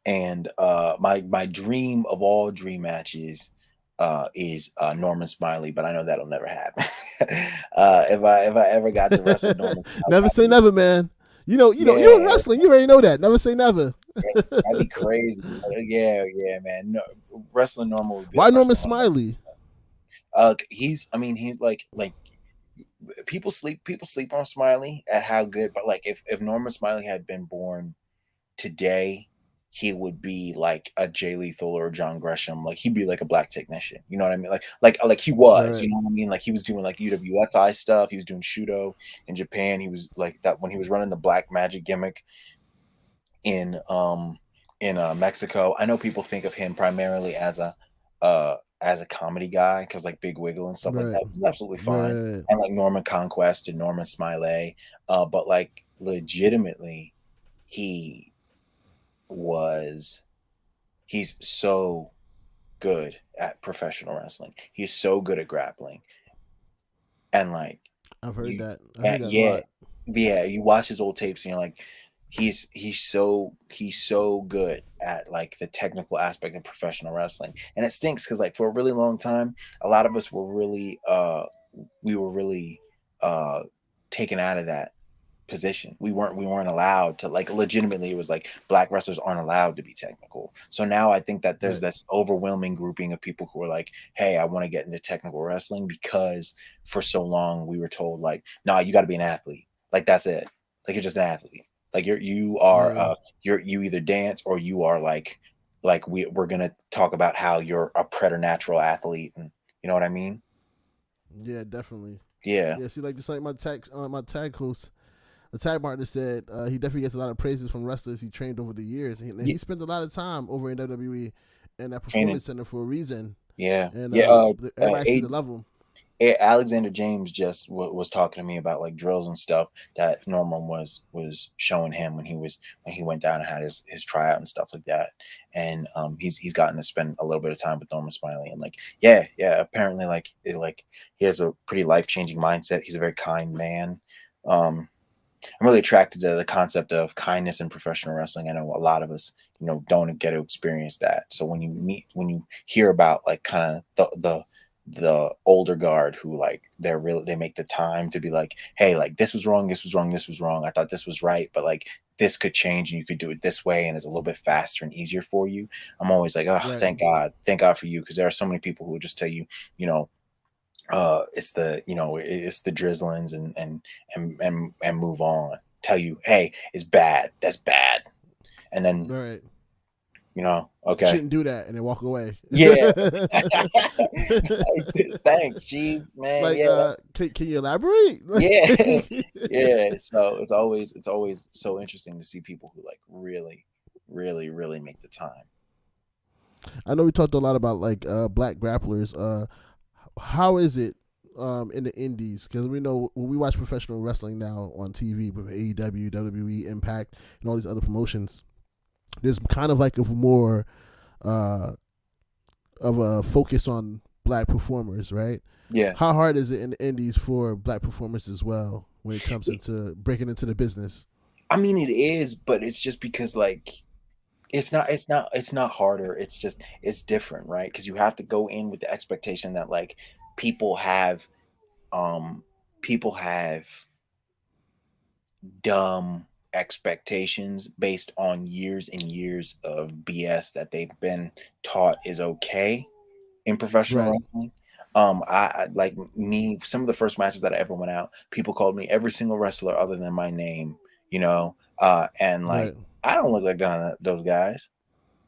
Speaker 2: And my dream of all dream matches is Norman Smiley, but I know that'll never happen. If I ever got to wrestle Norman Smiley,
Speaker 1: Never say never, man. You're in
Speaker 2: yeah,
Speaker 1: wrestling. You already know that. Never say never.
Speaker 2: yeah, that'd be crazy. Yeah, yeah, man. No, wrestling Norman would be the
Speaker 1: Why
Speaker 2: first
Speaker 1: Norman
Speaker 2: thing on my.
Speaker 1: Smiley?
Speaker 2: I mean, he's like people sleep on Smiley at how good, but like if Norman Smiley had been born today, he would be like a Jay Lethal or John Gresham. Like he'd be like a black technician. You know what I mean? Like he was.
Speaker 1: Right.
Speaker 2: You know what I mean? Like he was doing like UWFI stuff. He was doing Shudo in Japan. He was like that when he was running the black magic gimmick in Mexico. I know people think of him primarily as a comedy guy because like Big Wiggle and stuff like
Speaker 1: Right.
Speaker 2: that. He's absolutely fine.
Speaker 1: Right.
Speaker 2: And like Norman Conquest and Norman Smiley. But like legitimately, he was he's so good at professional wrestling. He's so good at grappling. And like
Speaker 1: I've heard
Speaker 2: you
Speaker 1: that. I heard that a
Speaker 2: yeah,
Speaker 1: lot.
Speaker 2: yeah, you watch his old tapes and you're like, he's so good at like the technical aspect of professional wrestling. And it stinks because like for a really long time, a lot of us were really we were really uh taken out of that position. We weren't allowed to like legitimately it was like black wrestlers aren't allowed to be technical. So now I think that there's
Speaker 1: Right.
Speaker 2: this overwhelming grouping of people who are like, "Hey, I want to get into technical wrestling because for so long we were told like, nah, you got to be an athlete. Like that's it. Like you're just an athlete. Like you are
Speaker 1: Yeah.
Speaker 2: you either dance or you are like we're going to talk about how you're a preternatural athlete and you know what I mean?
Speaker 1: Yeah. Definitely.
Speaker 2: Yeah.
Speaker 1: Yeah. See, like just like my tag host, the tag partner said he definitely gets a lot of praises from wrestlers he trained over the years, and
Speaker 2: Yeah.
Speaker 1: he spent a lot of time over in WWE and that
Speaker 2: Training.
Speaker 1: performance center for a reason.
Speaker 2: Yeah.
Speaker 1: And
Speaker 2: Yeah,
Speaker 1: everybody seemed to love him.
Speaker 2: Alexander James just was talking to me about like drills and stuff that Norman was showing him when he went down and had his tryout and stuff like that. And he's gotten to spend a little bit of time with Norman Smiley and like yeah apparently like he has a pretty life changing mindset. He's a very kind man. Um, I'm really attracted to the concept of kindness in professional wrestling. I know a lot of us, don't get to experience that. So when you hear about like kind of the older guard who like they make the time to be like, hey, like this was wrong, this was wrong, this was wrong. I thought this was right, but like this could change and you could do it this way and it's a little bit faster and easier for you. I'm always like, oh,
Speaker 1: Right.
Speaker 2: thank God for you, because there are so many people who will just tell you, you know, it's the drizzlings and move on, tell you, hey, it's bad, that's bad, and then
Speaker 1: Right.
Speaker 2: okay,
Speaker 1: Shouldn't do that, and then walk away.
Speaker 2: yeah. Thanks chief, man,
Speaker 1: like,
Speaker 2: yeah,
Speaker 1: can you elaborate?
Speaker 2: yeah. Yeah, so it's always so interesting to see people who like really really really make the time.
Speaker 1: I know we talked a lot about like black grapplers. How is it in the indies? Because we know when we watch professional wrestling now on TV with AEW, WWE, Impact, and all these other promotions, there's kind of like a more uh, of a focus on black performers, right?
Speaker 2: Yeah.
Speaker 1: How hard is it in the indies for black performers as well when it comes into breaking into the business?
Speaker 2: I mean, it is, but it's just because like it's not harder. It's just it's different, right? Because you have to go in with the expectation that like people have um people have dumb expectations based on years and years of BS that they've been taught is okay in professional
Speaker 1: Right,
Speaker 2: wrestling. I like me. Some of the first matches that I ever went out, people called me every single wrestler other than my name. And like
Speaker 1: right,
Speaker 2: I don't look like those guys.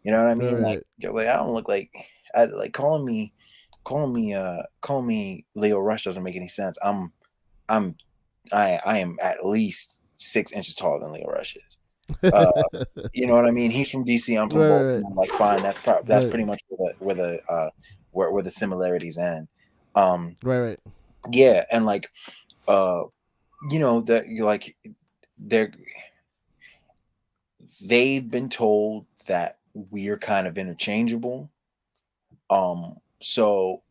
Speaker 2: You know what I
Speaker 1: right,
Speaker 2: mean? Like,
Speaker 1: right,
Speaker 2: like I don't look like like calling me Leo Rush doesn't make any sense. I'm I am at least 6 inches taller than Leo Rush is. Uh,
Speaker 1: right,
Speaker 2: you know what I mean? He's from DC. I'm from
Speaker 1: right,
Speaker 2: Baltimore. Like, fine, that's
Speaker 1: right,
Speaker 2: pretty much where the similarities end. Um,
Speaker 1: right, right.
Speaker 2: yeah, and like uh, that you like they're they've been told that we're kind of interchangeable. So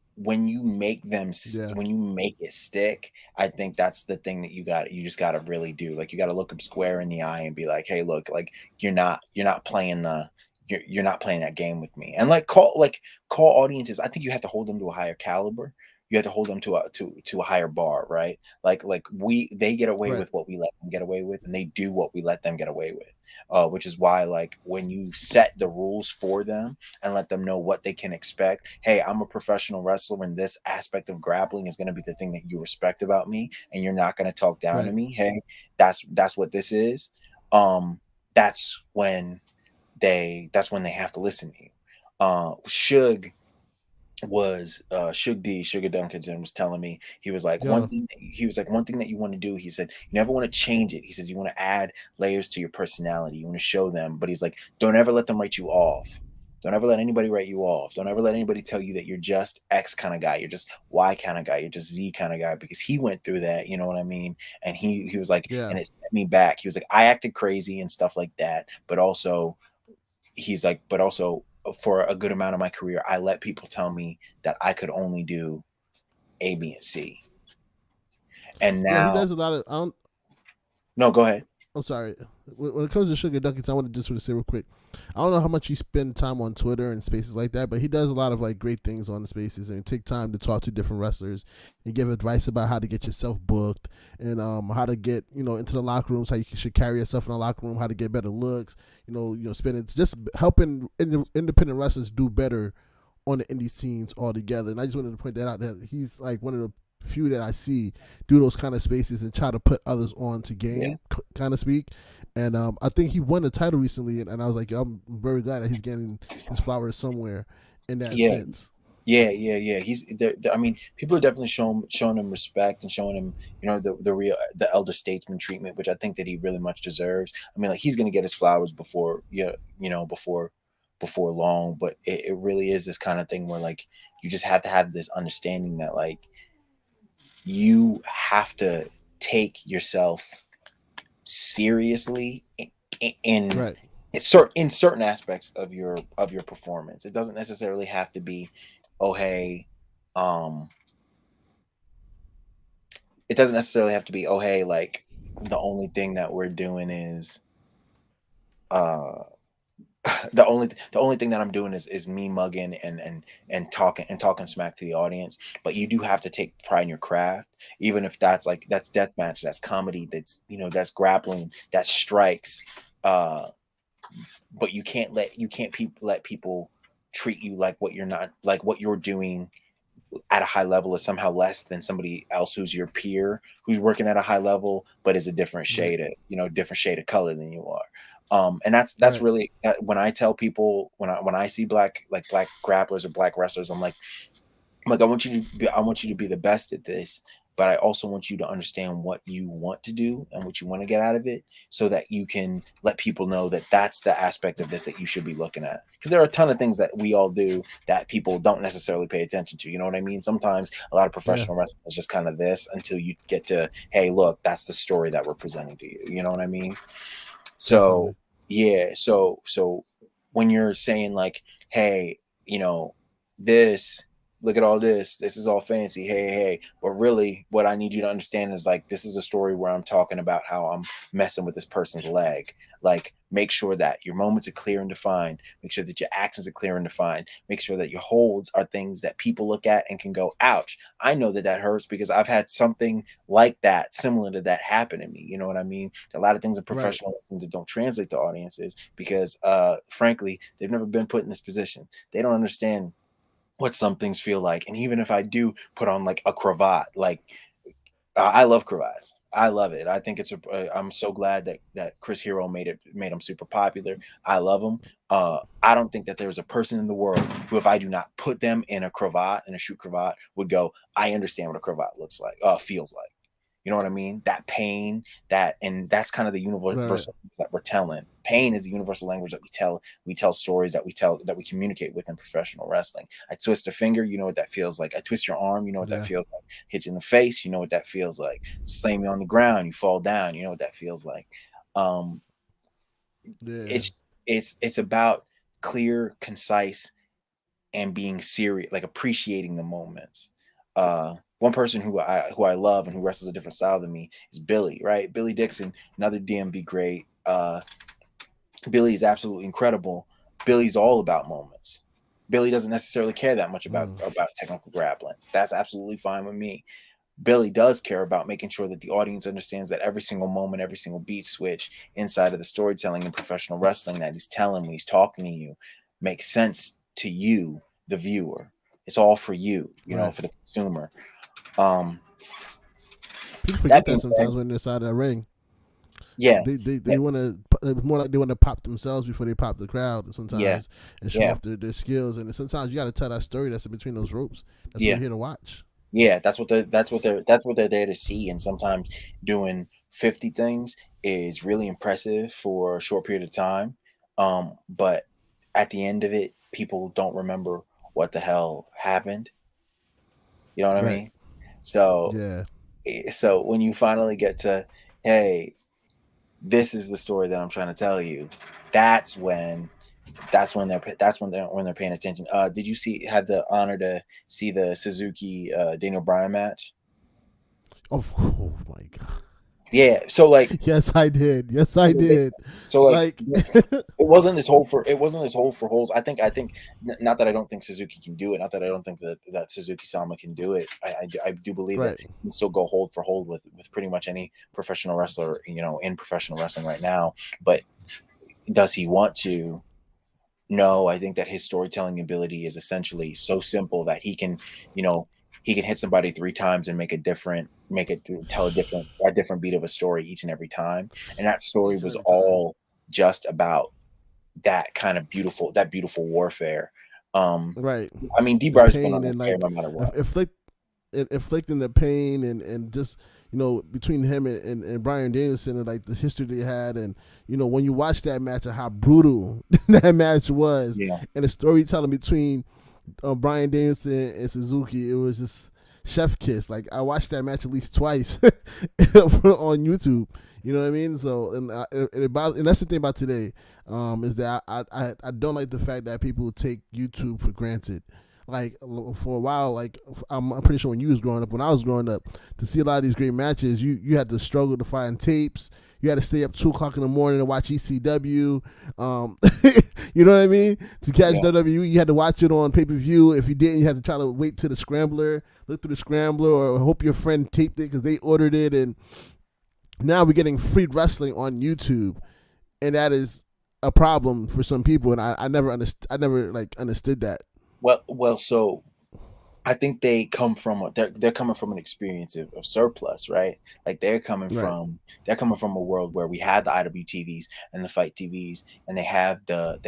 Speaker 1: Yeah,
Speaker 2: when you make it stick, I think that's the thing that you just got to really do. Like you got to look them square in the eye and be like, "Hey, look, like you're not playing you're not playing that game with me." And call audiences. I think you have to hold them to a higher caliber. You have to hold them to a higher bar, right? They get away
Speaker 1: right,
Speaker 2: with what we let them get away with, and they do what we let them get away with. Which is why like when you set the rules for them and let them know what they can expect. Hey, I'm a professional wrestler, and this aspect of grappling is going to be the thing that you respect about me, and you're not going to talk down to
Speaker 1: right.
Speaker 2: me. Hey, that's what this is. Um, that's when they have to listen to you. Shug D, Sugar Dunkerton was telling me,
Speaker 1: Yo,
Speaker 2: he was like, one thing that you want to do, he said, you never want to change it. He says you want to add layers to your personality. You want to show them, but he's like, don't ever let them write you off. Don't ever let anybody write you off. Don't ever let anybody tell you that you're just X kind of guy. You're just Y kind of guy. You're just Z kind of guy because he went through that. You know what I mean? And he was like,
Speaker 1: yeah,
Speaker 2: and it set me back. He was like, I acted crazy and stuff like that, but also but also for a good amount of my career, I let people tell me that I could only do A, B, and C. And
Speaker 1: yeah. He
Speaker 2: now,
Speaker 1: does a lot of. I don't.
Speaker 2: no, go ahead.
Speaker 1: I'm sorry. When it comes to Sugar Duckets, I want to just sort of say real quick. I don't know how much he spend time on Twitter and spaces like that, but he does a lot of like great things on the spaces and take time to talk to different wrestlers and give advice about how to get yourself booked and how to get into the locker rooms, how you should carry yourself in the locker room, how to get better looks. Spending just helping independent wrestlers do better on the indie scenes altogether. And I just wanted to point that out that he's like one of the few that I see do those kind of spaces and try to put others on to
Speaker 2: Yeah.
Speaker 1: game, kind of speak. And I think he won the title recently, and I was like, I'm very glad that he's getting his flowers somewhere in that
Speaker 2: Yeah.
Speaker 1: sense.
Speaker 2: Yeah. I mean, people are definitely showing him respect and showing him, the elder statesman treatment, which I think that he really much deserves. I mean, like he's gonna get his flowers before, yeah, before long. But it really is this kind of thing where like you just have to have this understanding that like you have to take yourself seriously in
Speaker 1: Right.
Speaker 2: in certain aspects of your performance. It doesn't necessarily have to be, oh hey, um, it doesn't necessarily have to be, oh hey, like the only thing that we're doing is uh the only thing that I'm doing is me mugging and talking smack to the audience. But you do have to take pride in your craft, even if that's deathmatch, that's comedy, that's grappling, that's strikes. Uh, but you can't let people treat you like what you're not like what you're doing at a high level is somehow less than somebody else who's your peer who's working at a high level but is a
Speaker 1: Right.
Speaker 2: different shade of color than you are. And that's
Speaker 1: Right.
Speaker 2: really when I tell people when I see black grapplers or black wrestlers, I'm like I want you to be the best at this. but I also want you to understand what you want to do and what you want to get out of it, so that you can let people know that that's the aspect of this that you should be looking at. Because there are a ton of things that we all do that people don't necessarily pay attention to. You know what I mean? Sometimes a lot of
Speaker 1: Yeah,
Speaker 2: professional wrestling is just kind of this until you get to, hey, look, that's the story that we're presenting to you. You know what I mean? So
Speaker 1: definitely.
Speaker 2: yeah, so when you're saying like, hey, you know, this, look at all this is all fancy, hey, but really what I need you to understand is like, this is a story where I'm talking about how I'm messing with this person's leg. Like, make sure that your moments are clear and defined, make sure that your actions are clear and defined, make sure that your holds are things that people look at and can go, ouch, I know that that hurts because I've had something like that, similar to that, happen to me. You know what I mean? A lot of things in
Speaker 1: Right,
Speaker 2: professional wrestling that don't translate to audiences because, frankly, they've never been put in this position. They don't understand what some things feel like. And even if I do put on like a cravat, like, I love cravats. I love it. I think it's a. I'm so glad that Chris Hero made him super popular. I love him. I don't think that there's a person in the world who, if I do not put them in a cravat, in a shoot cravat, would go, I understand what a cravat looks like, feels like. You know what I mean? That pain, and that's kind of the
Speaker 1: right,
Speaker 2: universal that we're telling. Pain is the universal language that we tell. We tell stories that we communicate with in professional wrestling. I twist a finger, you know what that feels like. I twist your arm, you know what that
Speaker 1: yeah,
Speaker 2: feels like. Hit you in the face, you know what that feels like. Slam you on the ground, you fall down, you know what that feels like. Um,
Speaker 1: yeah.
Speaker 2: it's it's about clear, concise, and being serious, like appreciating the moments. One person who I love and who wrestles a different style than me is Billy, right? Billy Dixon, another DMV great. Billy is absolutely incredible. Billy's all about moments. Billy doesn't necessarily care that much about
Speaker 1: Mm.
Speaker 2: technical grappling. That's absolutely fine with me. Billy does care about making sure that the audience understands that every single moment, every single beat switch inside of the storytelling in professional wrestling that he's telling when he's talking to you makes sense to you, the viewer. It's all for you,
Speaker 1: Right.
Speaker 2: for the consumer. Um,
Speaker 1: People
Speaker 2: that
Speaker 1: forget that
Speaker 2: being said,
Speaker 1: sometimes when they're inside that ring.
Speaker 2: yeah,
Speaker 1: They
Speaker 2: yeah,
Speaker 1: want to. It's more like they want to pop themselves before they pop the crowd
Speaker 2: yeah,
Speaker 1: sometimes and show
Speaker 2: yeah,
Speaker 1: off their skills. And sometimes you got to tell that story that's in between those ropes. That's what
Speaker 2: yeah.
Speaker 1: you're here to watch.
Speaker 2: Yeah, that's what they're there to see. And sometimes doing 50 things is really impressive for a short period of time. But at the end of it, people don't remember what the hell happened. You know what I
Speaker 1: Right.
Speaker 2: mean? So
Speaker 1: Yeah.
Speaker 2: so when you finally get to, hey, this is the story that I'm trying to tell you, that's when that's when they're paying attention. Did you see had the honor to see the Suzuki Daniel Bryan match?
Speaker 1: Oh my god.
Speaker 2: Yeah, so like
Speaker 1: Yes, I did. Yes, I
Speaker 2: so they
Speaker 1: did.
Speaker 2: so like
Speaker 1: Like,
Speaker 2: it wasn't this hold for holds. I think not that I don't think Suzuki can do it, not that I don't think that Suzuki Sama can do it. I do believe that
Speaker 1: right.
Speaker 2: he can still go hold for hold with pretty much any professional wrestler, in professional wrestling right now. But does he want to? No, I think that his storytelling ability is essentially so simple that you know, he can hit somebody three times and make it tell a different beat of a story each and every time. And that story
Speaker 1: Each and
Speaker 2: was
Speaker 1: every time.
Speaker 2: all just about that beautiful warfare. Um,
Speaker 1: Right.
Speaker 2: I mean,
Speaker 1: The
Speaker 2: D-Bry's gonna
Speaker 1: pain and
Speaker 2: care
Speaker 1: like
Speaker 2: no matter what.
Speaker 1: inflict inflicting the pain and just between him and Brian Danielson and like the history they had and when you watch that match and how brutal that match was
Speaker 2: Yeah,
Speaker 1: and the storytelling between Brian Danielson and Suzuki, it was just chef kiss. Like I watched that match at least twice on YouTube. You know what I mean? So and that's the thing about today, is that I don't like the fact that people take YouTube for granted. Like for a while, like I'm pretty sure when you was growing up, when I was growing up, to see a lot of these great matches, you had to struggle to find tapes. You had to stay up 2 o'clock in the morning to watch ECW. Um, you know what I mean? To catch
Speaker 2: yeah,
Speaker 1: WWE, you had to watch it on pay per view. If you didn't, you had to try to wait to the scrambler, look through the scrambler, or hope your friend taped it because they ordered it. And now we're getting free wrestling on YouTube, and that is a problem for some people. And I never understood. I never like understood that.
Speaker 2: well, so I think they're coming from an experience of surplus, right? Like
Speaker 1: Right.
Speaker 2: they're coming from a world where we had the IWTVs and the Fight TVs, and they have the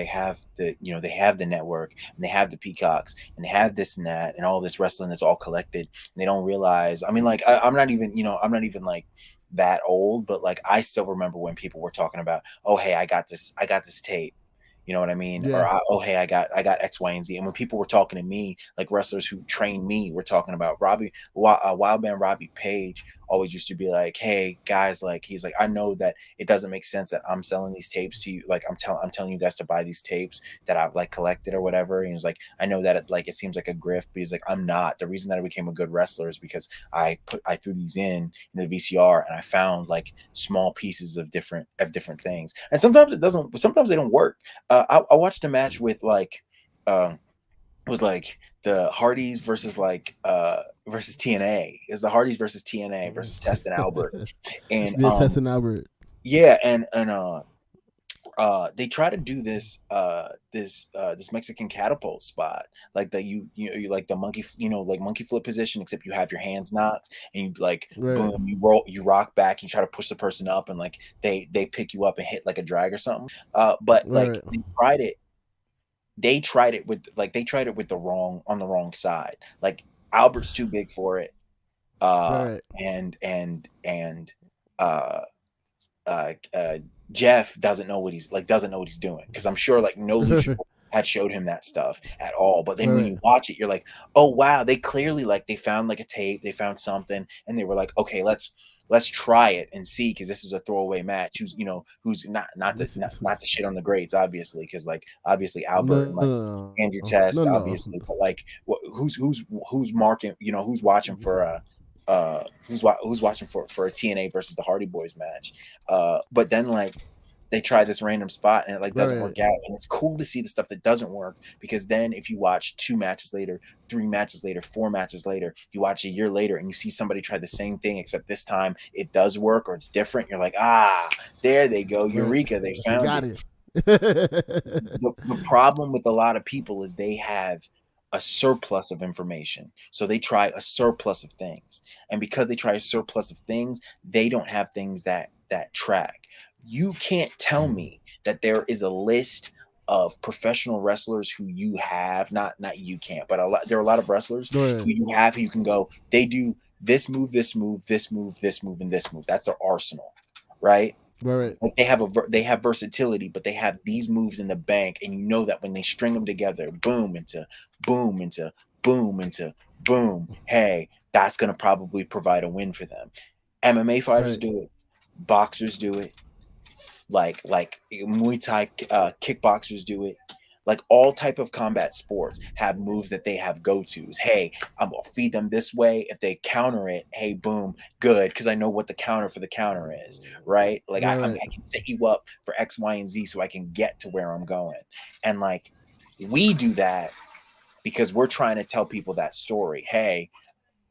Speaker 2: network, and they have the peacocks, and they have this and that and all this wrestling that's all collected, and they don't realize. I mean, like I'm not even like that old, but like I still remember when people were talking about, oh hey, I got this tape. You know what I mean?
Speaker 1: Yeah.
Speaker 2: Oh hey, I got X, Y, and Z. And when people were talking to me, like wrestlers who trained me, were talking about Wildman Robbie Page always used to be like, hey guys, like he's like, I know that it doesn't make sense that I'm selling these tapes to you. Like I'm telling you guys to buy these tapes that I've like collected or whatever. And he's like, I know that it seems like a grift, but he's like, I'm not. The reason that I became a good wrestler is because I threw these in the VCR, and I found like small pieces of different things. And sometimes it doesn't. Sometimes they don't work. I watched a match with like it was like the Hardys versus versus TNA. Is the Hardys versus TNA versus Test and Albert. And
Speaker 1: Yeah, Tess and Albert.
Speaker 2: yeah, and they try to do this Mexican catapult spot, like that you like the monkey, like monkey flip position, except you have your hands knocked, and you like
Speaker 1: Right.
Speaker 2: boom, you rock back, and you try to push the person up, and like they pick you up and hit like a drag or something. But like
Speaker 1: Right.
Speaker 2: they tried it with the wrong side. Like Albert's too big for it,
Speaker 1: Right.
Speaker 2: and uh Jeff doesn't know what he's doing, because I'm sure like no Lucha
Speaker 1: Right.
Speaker 2: had showed him that stuff at all. But then when
Speaker 1: Right.
Speaker 2: you watch it, you're like, oh wow, they clearly like they found like a tape, they found something, and they were like, okay, let's try it and see, because this is a throwaway match. Who's
Speaker 1: This is
Speaker 2: not the shit on the grades, obviously, because like obviously Albert and
Speaker 1: no,
Speaker 2: like
Speaker 1: no,
Speaker 2: Andrew
Speaker 1: no,
Speaker 2: Test,
Speaker 1: no.
Speaker 2: obviously, but like who's marking, who's watching for who's watching for a TNA versus the Hardy Boys match. But then like they try this random spot, and it like doesn't
Speaker 1: Right.
Speaker 2: work out. And it's cool to see the stuff that doesn't work, because then if you watch 2 matches later, 3 matches later, 4 matches later, you watch a year later and you see somebody try the same thing, except this time it does work or it's different. You're like, ah, there they go,
Speaker 1: Right.
Speaker 2: eureka, they
Speaker 1: They
Speaker 2: found
Speaker 1: got
Speaker 2: it.
Speaker 1: it.
Speaker 2: The problem with a lot of people is they have a surplus of information. So they try a surplus of things. And because they try a surplus of things, they don't have things that track. You can't tell me that there is a list of professional wrestlers who you have, not you can't, but there are a lot of wrestlers
Speaker 1: Right.
Speaker 2: who you have who you can go, they do this move, this move, this move, this move, and this move. That's their arsenal, right?
Speaker 1: Right.
Speaker 2: Like they have versatility, but they have these moves in the bank, and you know that when they string them together, boom into boom into boom into boom, hey, that's gonna probably provide a win for them. MMA fighters
Speaker 1: Right.
Speaker 2: do it, boxers do it, like Muay Thai kickboxers do it. Like all type of combat sports have moves that they have go-tos. Hey, I'm gonna feed them this way. If they counter it, hey, boom, good, because I know what the counter for the counter is, right? Like
Speaker 1: Right.
Speaker 2: I
Speaker 1: Right.
Speaker 2: can set you up for X, Y, and Z so I can get to where I'm going. And like we do that because we're trying to tell people that story. Hey,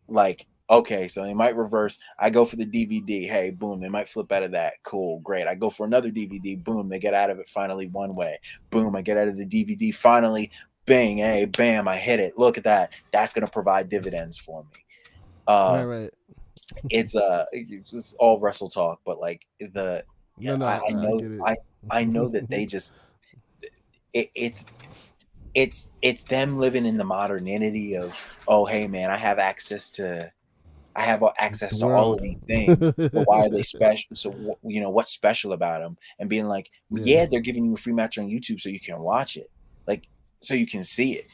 Speaker 2: like, okay, so they might reverse. I go for the DVD. Hey, boom, they might flip out of that. Cool, great. I go for another DVD. Boom, they get out of it finally one way. Boom, I get out of the DVD finally. Bang, hey, bam, I hit it. Look at that. That's gonna provide dividends for me.
Speaker 1: Right.
Speaker 2: Uh,
Speaker 1: Right.
Speaker 2: it's just all wrestle talk, but like
Speaker 1: No, no, I get it.
Speaker 2: I know that they just it, it's them living in the modernity of, oh hey man, I have
Speaker 1: The
Speaker 2: access to all
Speaker 1: world.
Speaker 2: of these things. So why are they special? So what's special about them? And being like,
Speaker 1: Yeah.
Speaker 2: yeah, they're giving you a free match on YouTube so you can watch it, like so you can see it.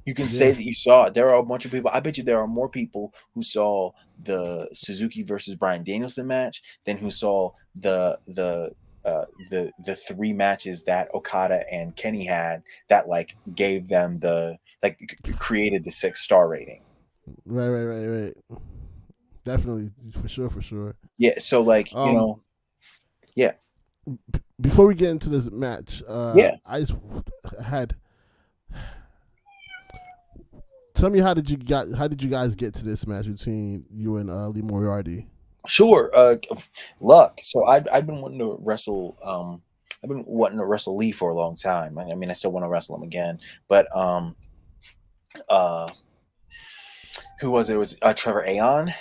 Speaker 2: You can say
Speaker 1: Yeah.
Speaker 2: that you saw it. There are a bunch of people. I bet you there are more people who saw the Suzuki versus Brian Danielson match than who saw the 3 matches that Okada and Kenny had that like gave them the like created the 6-star rating.
Speaker 1: Right. Right. Right. Right. Definitely, for sure. For sure.
Speaker 2: Yeah, so like
Speaker 1: Um.
Speaker 2: yeah,
Speaker 1: Before we get into this match,
Speaker 2: yeah,
Speaker 1: I just had tell me how did you guys get to this match between you and Lee Moriarty?
Speaker 2: sure. Luck. So I've been wanting to wrestle. I've been wanting to wrestle Lee for a long time. I mean, I still want to wrestle him again, but uh, Who was it? It was Trevor Aon.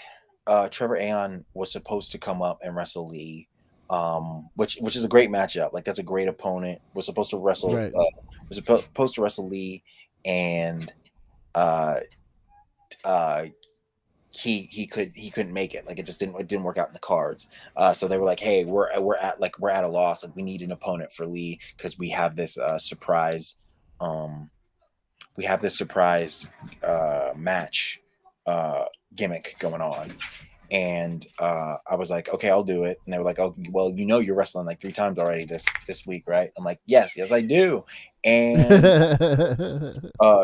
Speaker 2: Trevor Aon was supposed to come up and wrestle Lee, which is a great matchup. Like that's a great opponent. Was supposed to wrestle.
Speaker 1: Right.
Speaker 2: Supposed to wrestle Lee, and uh, uh, he couldn't make it. Like it didn't work out in the cards. So they were like, hey, we're at a loss. Like we need an opponent for Lee because um we have this surprise match gimmick going on. And I was like, okay, I'll do it. And they were like, oh, well, you're wrestling like 3 times already this week, right? I'm like, yes, I do. And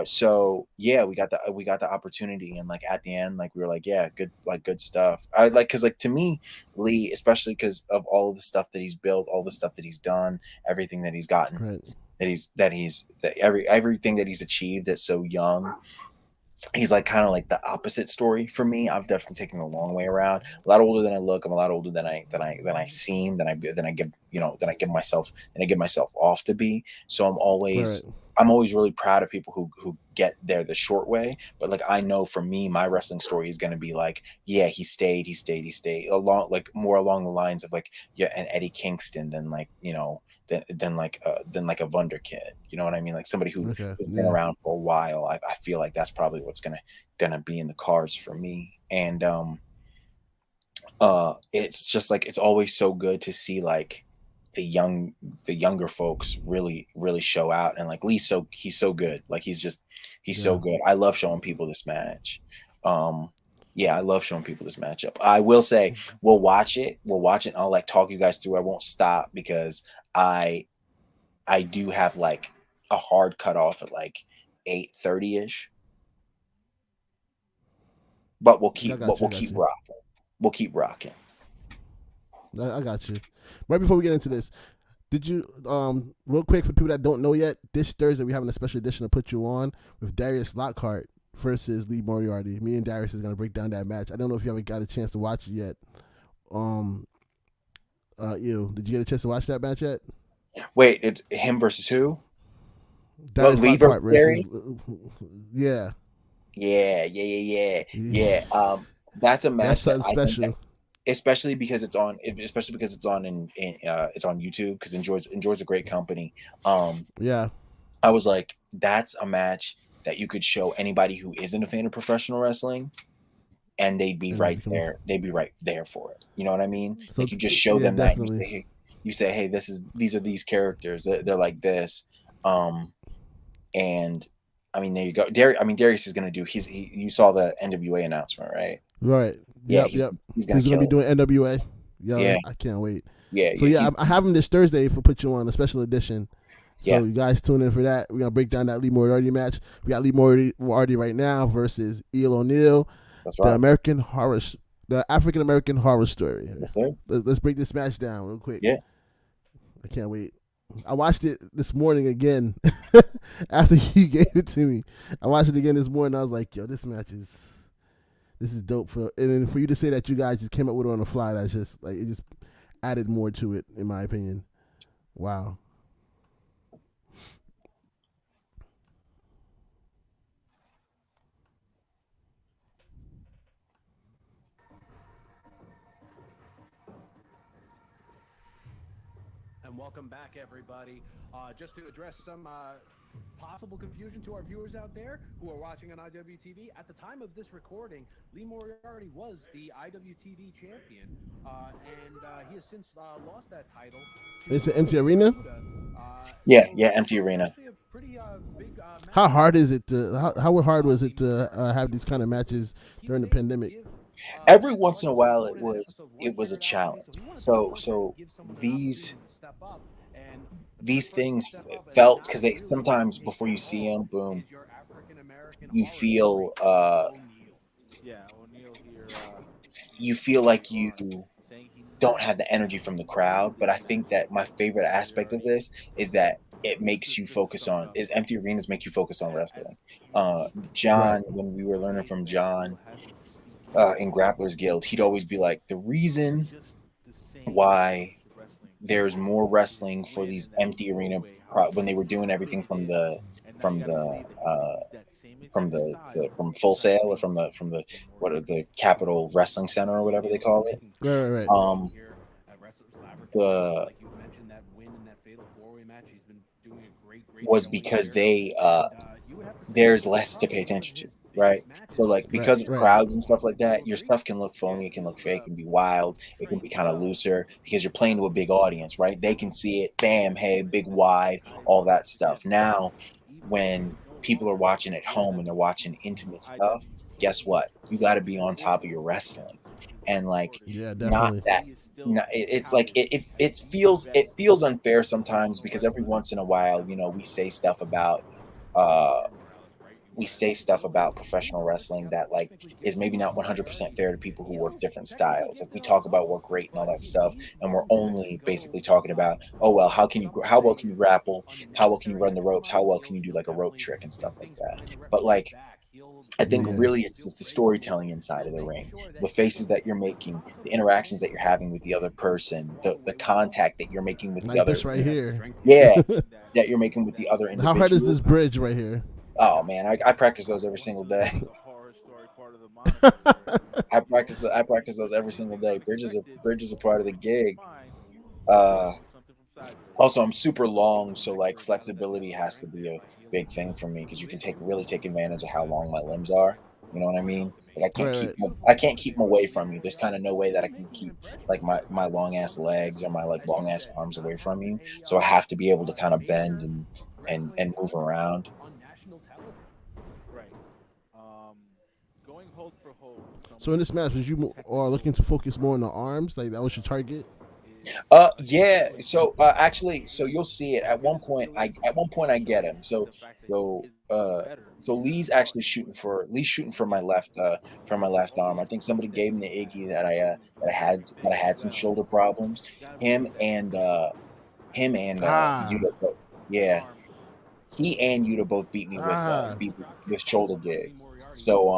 Speaker 2: so yeah, we got the opportunity, and like at the end, like we were like, yeah, good stuff. I like because like to me, Lee, especially because of all of the stuff that he's built, all the stuff that he's done, everything that he's gotten,
Speaker 1: Right.
Speaker 2: everything that he's achieved at so young, he's like kind of like the opposite story for me. I've definitely taken the long way around. A lot older than I look. I'm a lot older than I seem. Than I give give myself off to be. So
Speaker 1: Right.
Speaker 2: I'm always really proud of people who get there the short way. But like I know for me, my wrestling story is going to be like, yeah, he stayed along like more along the lines of like yeah, an Eddie Kingston than like than like a Wunderkid. You know what I mean? Like somebody
Speaker 1: Okay.
Speaker 2: who's been
Speaker 1: Yeah.
Speaker 2: around for a while. I feel like that's probably what's gonna be in the cards for me. And it's just like it's always so good to see like the young the younger folks really show out. And like he's so good. Like he's so
Speaker 1: Yeah.
Speaker 2: good. I love showing people this match. Um yeah, I love showing people this matchup. I will say we'll watch it and I'll like talk you guys through. I won't stop because I I do have like a hard cutoff at like 8:30 ish, but
Speaker 1: I got you. I
Speaker 2: we'll
Speaker 1: got
Speaker 2: keep
Speaker 1: you.
Speaker 2: rocking. We'll keep rocking.
Speaker 1: I got you. Right before we get into this, did you real quick for people that don't know yet? This Thursday we having a special edition to put you on with Darius Lockhart versus Lee Moriarty. Me and Darius is gonna break down that match. I don't know if you ever got a chance to watch it yet. Um, did you get a chance to watch that match yet?
Speaker 2: Wait, it's him versus who? Well,
Speaker 1: Darius
Speaker 2: Lee versus
Speaker 1: Lockhart versus
Speaker 2: Gary?
Speaker 1: yeah,
Speaker 2: Yeah. That's a
Speaker 1: that's
Speaker 2: match that
Speaker 1: something
Speaker 2: I think that,
Speaker 1: special.
Speaker 2: especially because it's on it's on YouTube because enjoys a great company. Um,
Speaker 1: Yeah,
Speaker 2: I was like, that's a match that you could show anybody who isn't a fan of professional wrestling, and they'd be
Speaker 1: and they
Speaker 2: right
Speaker 1: become
Speaker 2: there. They'd be right there for it. You know what I mean?
Speaker 1: so
Speaker 2: Like you just show
Speaker 1: yeah,
Speaker 2: them that, and
Speaker 1: definitely.
Speaker 2: you say, hey, these are these characters. They're like this. Um, and I mean, there you go. Darius is gonna do. You saw the NWA announcement, right?
Speaker 1: Right.
Speaker 2: Yeah,
Speaker 1: Yep.
Speaker 2: he's gonna
Speaker 1: He's gonna be
Speaker 2: kill
Speaker 1: doing NWA.
Speaker 2: it.
Speaker 1: Yeah, I can't wait. So
Speaker 2: Yeah.
Speaker 1: yeah, I have him this Thursday for put you on a special edition.
Speaker 2: Yeah.
Speaker 1: So you guys tune in for that. We're gonna break down that Lee Moriarty match. We got Lee Moriarty right now versus Eel O'Neal,
Speaker 2: That's
Speaker 1: the
Speaker 2: right.
Speaker 1: American horror, the African American horror story.
Speaker 2: Yes, sir.
Speaker 1: Let's break this match down real quick.
Speaker 2: Yeah.
Speaker 1: I can't wait. I watched it this morning again after you gave it to me. I watched it again this morning. I was like, yo, this is dope. And then for you to say that you guys just came up with it on the fly, that's just like it just added more to it, in my opinion. Wow.
Speaker 3: And welcome back, everybody. Just to address some possible confusion to our viewers out there who are watching on IWTV, at the time of this recording, Lee Moriarty was the IWTV champion, and he has since lost that title.
Speaker 1: It's an empty arena.
Speaker 2: Yeah. Empty
Speaker 3: It's
Speaker 2: arena.
Speaker 3: actually a pretty big match.
Speaker 1: How hard is it to? How hard was it to have these kind of matches during the pandemic?
Speaker 2: Every once in a while, it was a challenge. So these these things felt because they sometimes before you see them, boom, you feel
Speaker 4: Yeah, O'Neal here
Speaker 2: you feel like you
Speaker 4: saying he
Speaker 2: don't have the energy from the crowd. But I think that my favorite aspect of this is that it makes you focus on is empty arenas make you focus on wrestling.
Speaker 1: Right.
Speaker 2: John, when we were learning from John in Grapplers Guild, he'd always be like, the reason why there's more wrestling for these empty arena when they were doing everything from the from Full Sail, or from the what are the Capitol Wrestling Center or whatever they call it.
Speaker 1: Right.
Speaker 2: Um, the was because there's less to pay attention to, right? So like because of
Speaker 1: Right.
Speaker 2: crowds and stuff like that, your stuff can look phony, it can look fake, it can be wild, it can be kind of looser because you're playing to a big audience, right? They can see it, bam, hey, big wide, all that stuff. Now, when people are watching at home and they're watching intimate stuff, guess what? You got to be on top of your wrestling, and like
Speaker 1: Yeah,
Speaker 2: not
Speaker 1: definitely.
Speaker 2: that. No, it's like it feels unfair sometimes because every once in a while, uh we say stuff about professional wrestling that like is maybe not 100% fair to people who work different styles. Like we talk about work rate and all that stuff, and we're only basically talking about, oh well, how well can you grapple, how well can you run the ropes, how well can you do like a rope trick and stuff like that. But like I think
Speaker 1: Yeah.
Speaker 2: really it's just the storytelling inside of the ring, the faces that you're making, the interactions that you're having with the other person, the contact that you're making with the
Speaker 1: Like
Speaker 2: other,
Speaker 1: this right here.
Speaker 2: yeah, that you're making with the other
Speaker 1: How hard is
Speaker 2: individual.
Speaker 1: this bridge right here?
Speaker 2: Oh man, I practice those every single day. I practice those every single day. Bridges are part of the gig. Uh, Also, I'm super long, so like flexibility has to be a big thing for me because you can really take advantage of how long my limbs are. You know what I mean? Like
Speaker 1: Right.
Speaker 2: I can't keep them away from you. There's kind of no way that I can keep like my long ass legs or my like long ass arms away from you. So I have to be able to kind of bend and move around.
Speaker 4: Right. Going hold for hold.
Speaker 1: So in this match, was you are looking to focus more on the arms? Like that was your target?
Speaker 2: Yeah. So actually, so you'll see it at one point. At one point I get him. So Lee's shooting for my left arm. I think somebody gave him the Iggy that I had some shoulder problems. Him and
Speaker 1: Ah.
Speaker 2: Yuta yeah, he and Yuta both beat me with shoulder gigs. So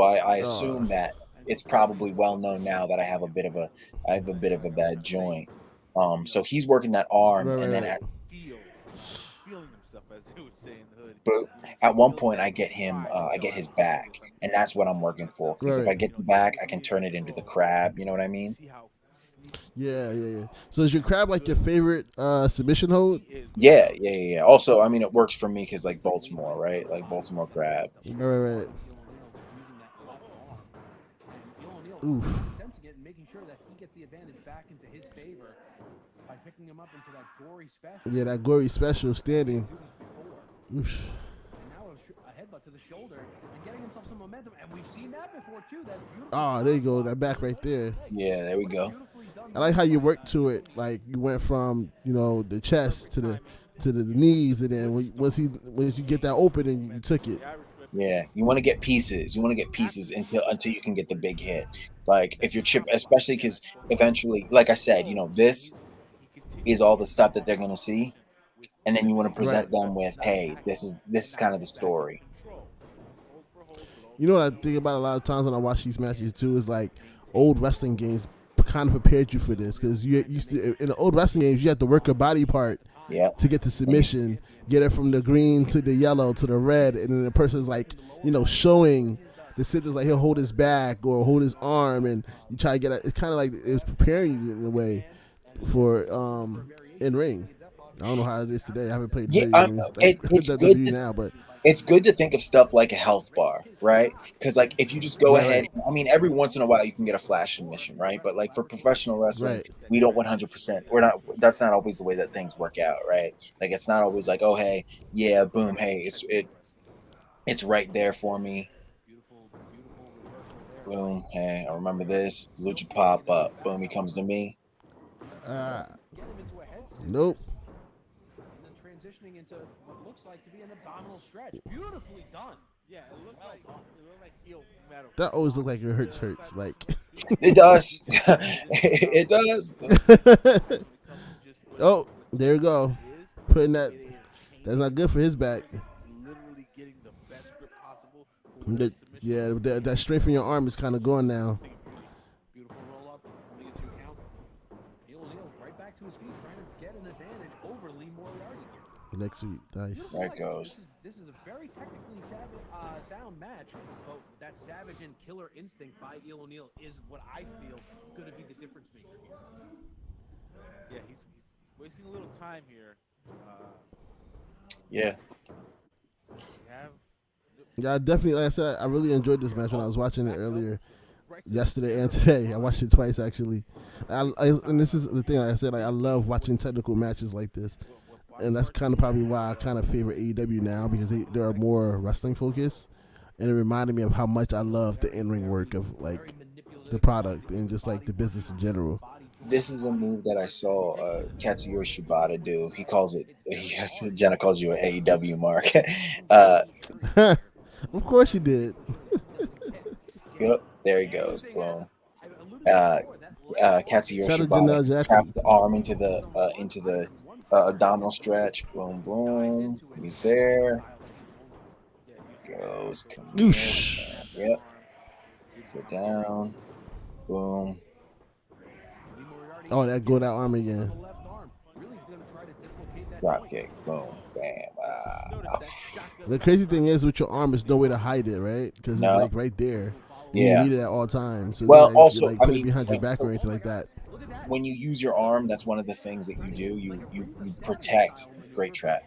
Speaker 2: I
Speaker 1: Uh,
Speaker 2: assume that it's probably well known now that I have a bit of a bad joint. So he's working that arm, and then
Speaker 1: right.
Speaker 4: Feeling himself, as they would say in the hood.
Speaker 2: but at one point I get his back, and that's what I'm working for. Because if I
Speaker 1: Right.
Speaker 2: get the back, I can turn it into the crab. You know what I mean?
Speaker 1: Yeah. So is your crab like your favorite submission hold?
Speaker 2: Yeah. Also, I mean, it works for me because like Baltimore, right? Like Baltimore crab.
Speaker 1: Right. Oof.
Speaker 3: Sensing it and making sure that he gets the advantage back into his favor by picking him up into that gory special.
Speaker 1: Yeah, that gory special standing. Oof.
Speaker 3: And now a headbutt to the shoulder and getting himself some momentum. And we've seen that before too. That beautiful.
Speaker 1: Oh, there you go. That back right there.
Speaker 2: Yeah, there we go.
Speaker 1: I like how you worked to it. Like you went from the chest to the knees, and then once you get that open, and you took it.
Speaker 2: Yeah, you want to get pieces. You want to get pieces until you can get the big hit. Like if you're chip, especially because eventually, like I said, this is all the stuff that they're gonna see, and then you want to
Speaker 1: Right.
Speaker 2: present them with, hey, this is kind of the story.
Speaker 1: You know what I think about a lot of times when I watch these matches too is like old wrestling games kind of prepared you for this because you used to in the old wrestling games you had to work a body part
Speaker 2: Yeah,
Speaker 1: to get the submission, get it from the green to the yellow to the red, and then the person's like showing the sitters like he'll hold his back or hold his arm, and you try to get it's kind of like it's preparing you in a way for in ring. I don't know how it is today. I haven't played
Speaker 2: yeah.
Speaker 1: video games like
Speaker 2: It's good.
Speaker 1: WWE now, but
Speaker 2: It's good to think of stuff like a health bar, right? Because like if you just go ahead,
Speaker 1: right,
Speaker 2: I mean, every once in a while you can get a flash submission, right? But like for professional wrestling,
Speaker 1: right.
Speaker 2: we don't 100%. We're not. That's not always the way that things work out, right? Like it's not always like, oh hey, yeah, boom, hey, it's right there for me. Boom, hey, I remember this. Lucha pop up. Boom, he comes to me.
Speaker 1: Uh,
Speaker 3: Get him into a head scissors,
Speaker 1: nope.
Speaker 3: and then transitioning into what looks like to be an abdominal stretch. Beautifully done.
Speaker 4: Yeah, it looked like Eel, no matter
Speaker 1: That always look like it hurts. Like
Speaker 2: It does. It does.
Speaker 1: oh, there you go. Putting that. That's not good for his back.
Speaker 4: literally getting the best grip possible.
Speaker 1: Yeah, that strength in your arm is kind of gone now.
Speaker 3: Beautiful roll up. Only a 2 count. Eel O'Neal right back to his feet, trying to get an advantage over Lee Moriarty here.
Speaker 1: Next week, nice.
Speaker 3: Beautiful
Speaker 2: There it
Speaker 3: fight.
Speaker 2: goes.
Speaker 3: This is a very technically sound match, but that savage and killer instinct by Eel O'Neal is what I feel is going to be the difference maker here.
Speaker 4: Yeah, he's wasting a little time here.
Speaker 2: Yeah.
Speaker 4: We have
Speaker 1: Yeah, I definitely. Like I said, I really enjoyed this match when I was watching it earlier
Speaker 4: right to the
Speaker 1: yesterday and
Speaker 4: center.
Speaker 1: today. I watched it twice actually. And this is the thing. Like I said, like I love watching technical matches like this, and that's kind of probably why I kind of favor AEW now because they are more wrestling focused, and it reminded me of how much I love the in ring work of like the product and just like the business in general.
Speaker 2: This is a move that I saw Katsuyori Shibata do. He calls it. Jenna calls you an AEW mark.
Speaker 1: Of course she did.
Speaker 2: Yep, there he goes. Boom. Katsuyori
Speaker 1: Shout out to
Speaker 2: Shibata
Speaker 1: Janelle Jackson.
Speaker 2: trapped the arm into the abdominal stretch. Boom, boom. He's there. Goes. Come here.
Speaker 1: Oosh.
Speaker 2: Yep. Sit down. Boom.
Speaker 1: Oh, that go that arm again.
Speaker 2: Drop kick. Boom. Bam.
Speaker 1: The crazy thing is, with your arm, there's no way to hide it, right? Because it's
Speaker 2: No.
Speaker 1: like right there. And
Speaker 2: Yeah.
Speaker 1: you need it at all times. So
Speaker 2: Well,
Speaker 1: like,
Speaker 2: also,
Speaker 1: like
Speaker 2: I
Speaker 1: put
Speaker 2: mean,
Speaker 1: it behind your
Speaker 2: like,
Speaker 1: back or anything like that.
Speaker 2: when you use your arm, that's one of the things that you do. You protect. Great track.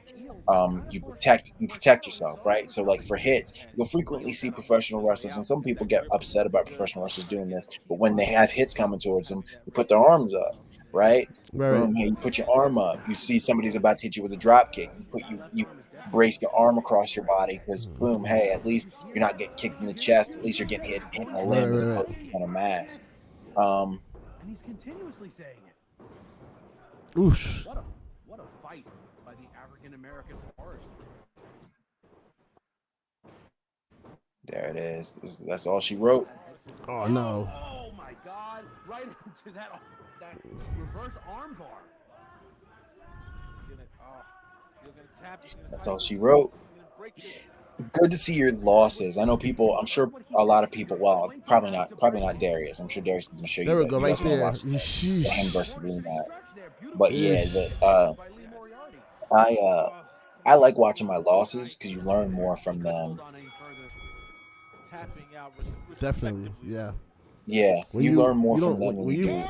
Speaker 2: You protect yourself, right? So like for hits, you'll frequently see professional wrestlers, and some people get upset about professional wrestlers doing this, but when they have hits coming towards them, they put their arms up, right?
Speaker 1: Right.
Speaker 2: Boom, hey, you put your arm up. You see somebody's about to hit you with a drop kick. You brace your arm across your body because boom, hey, at least you're not getting kicked in the chest. At least you're getting hit in the limb as opposed to on a mask.
Speaker 3: And he's continuously saying it.
Speaker 1: Oosh.
Speaker 3: What a fight by the African American forest.
Speaker 2: There it is. That's all she wrote.
Speaker 1: Oh no.
Speaker 3: Oh my God! Right into that reverse armbar.
Speaker 2: That's all she wrote. Good to see your losses. I know people. I'm sure a lot of people. Well, probably not Darius. I'm sure Darius is going to show you.
Speaker 1: There we
Speaker 2: that
Speaker 1: go,
Speaker 2: you
Speaker 1: right
Speaker 2: guys wanna
Speaker 1: there.
Speaker 2: watch him versus Lee Matt. But yeah,
Speaker 1: Ish.
Speaker 2: I like watching my losses because you learn more from them.
Speaker 4: Tapping out
Speaker 1: Definitely, yeah.
Speaker 2: Yeah,
Speaker 1: When
Speaker 2: you learn more
Speaker 1: you
Speaker 2: from
Speaker 1: don't
Speaker 2: them
Speaker 1: when
Speaker 2: than you
Speaker 1: you
Speaker 2: do.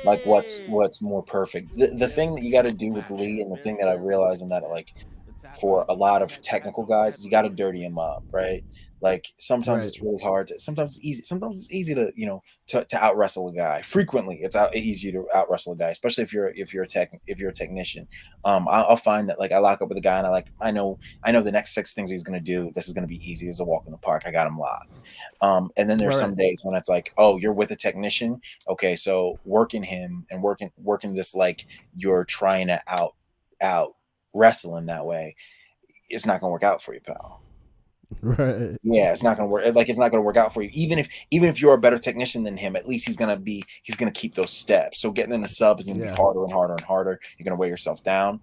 Speaker 2: Like what's more perfect. The thing that you got to do with Lee, and the thing that I realize, and that like for a lot of technical guys, is you got to dirty him up, right? Like sometimes
Speaker 1: right.
Speaker 2: it's really hard. Sometimes it's easy. Sometimes it's easy to to out wrestle a guy. Frequently, it's easy to out wrestle a guy, especially if you're a technician. I'll find that like I lock up with a guy and I know the next 6 things he's gonna do. This is gonna be easy as a walk in the park. I got him locked. And then there's
Speaker 1: Right.
Speaker 2: some days when it's like, oh, you're with a technician. Okay, so working him and working this like you're trying to out wrestle him that way, it's not gonna work out for you, pal.
Speaker 1: Right.
Speaker 2: Yeah, it's not gonna work. Like it's not gonna work out for you. Even if you're a better technician than him, at least he's gonna keep those steps. So getting in the sub is gonna be
Speaker 1: Yeah.
Speaker 2: harder and harder and harder. You're gonna weigh yourself down.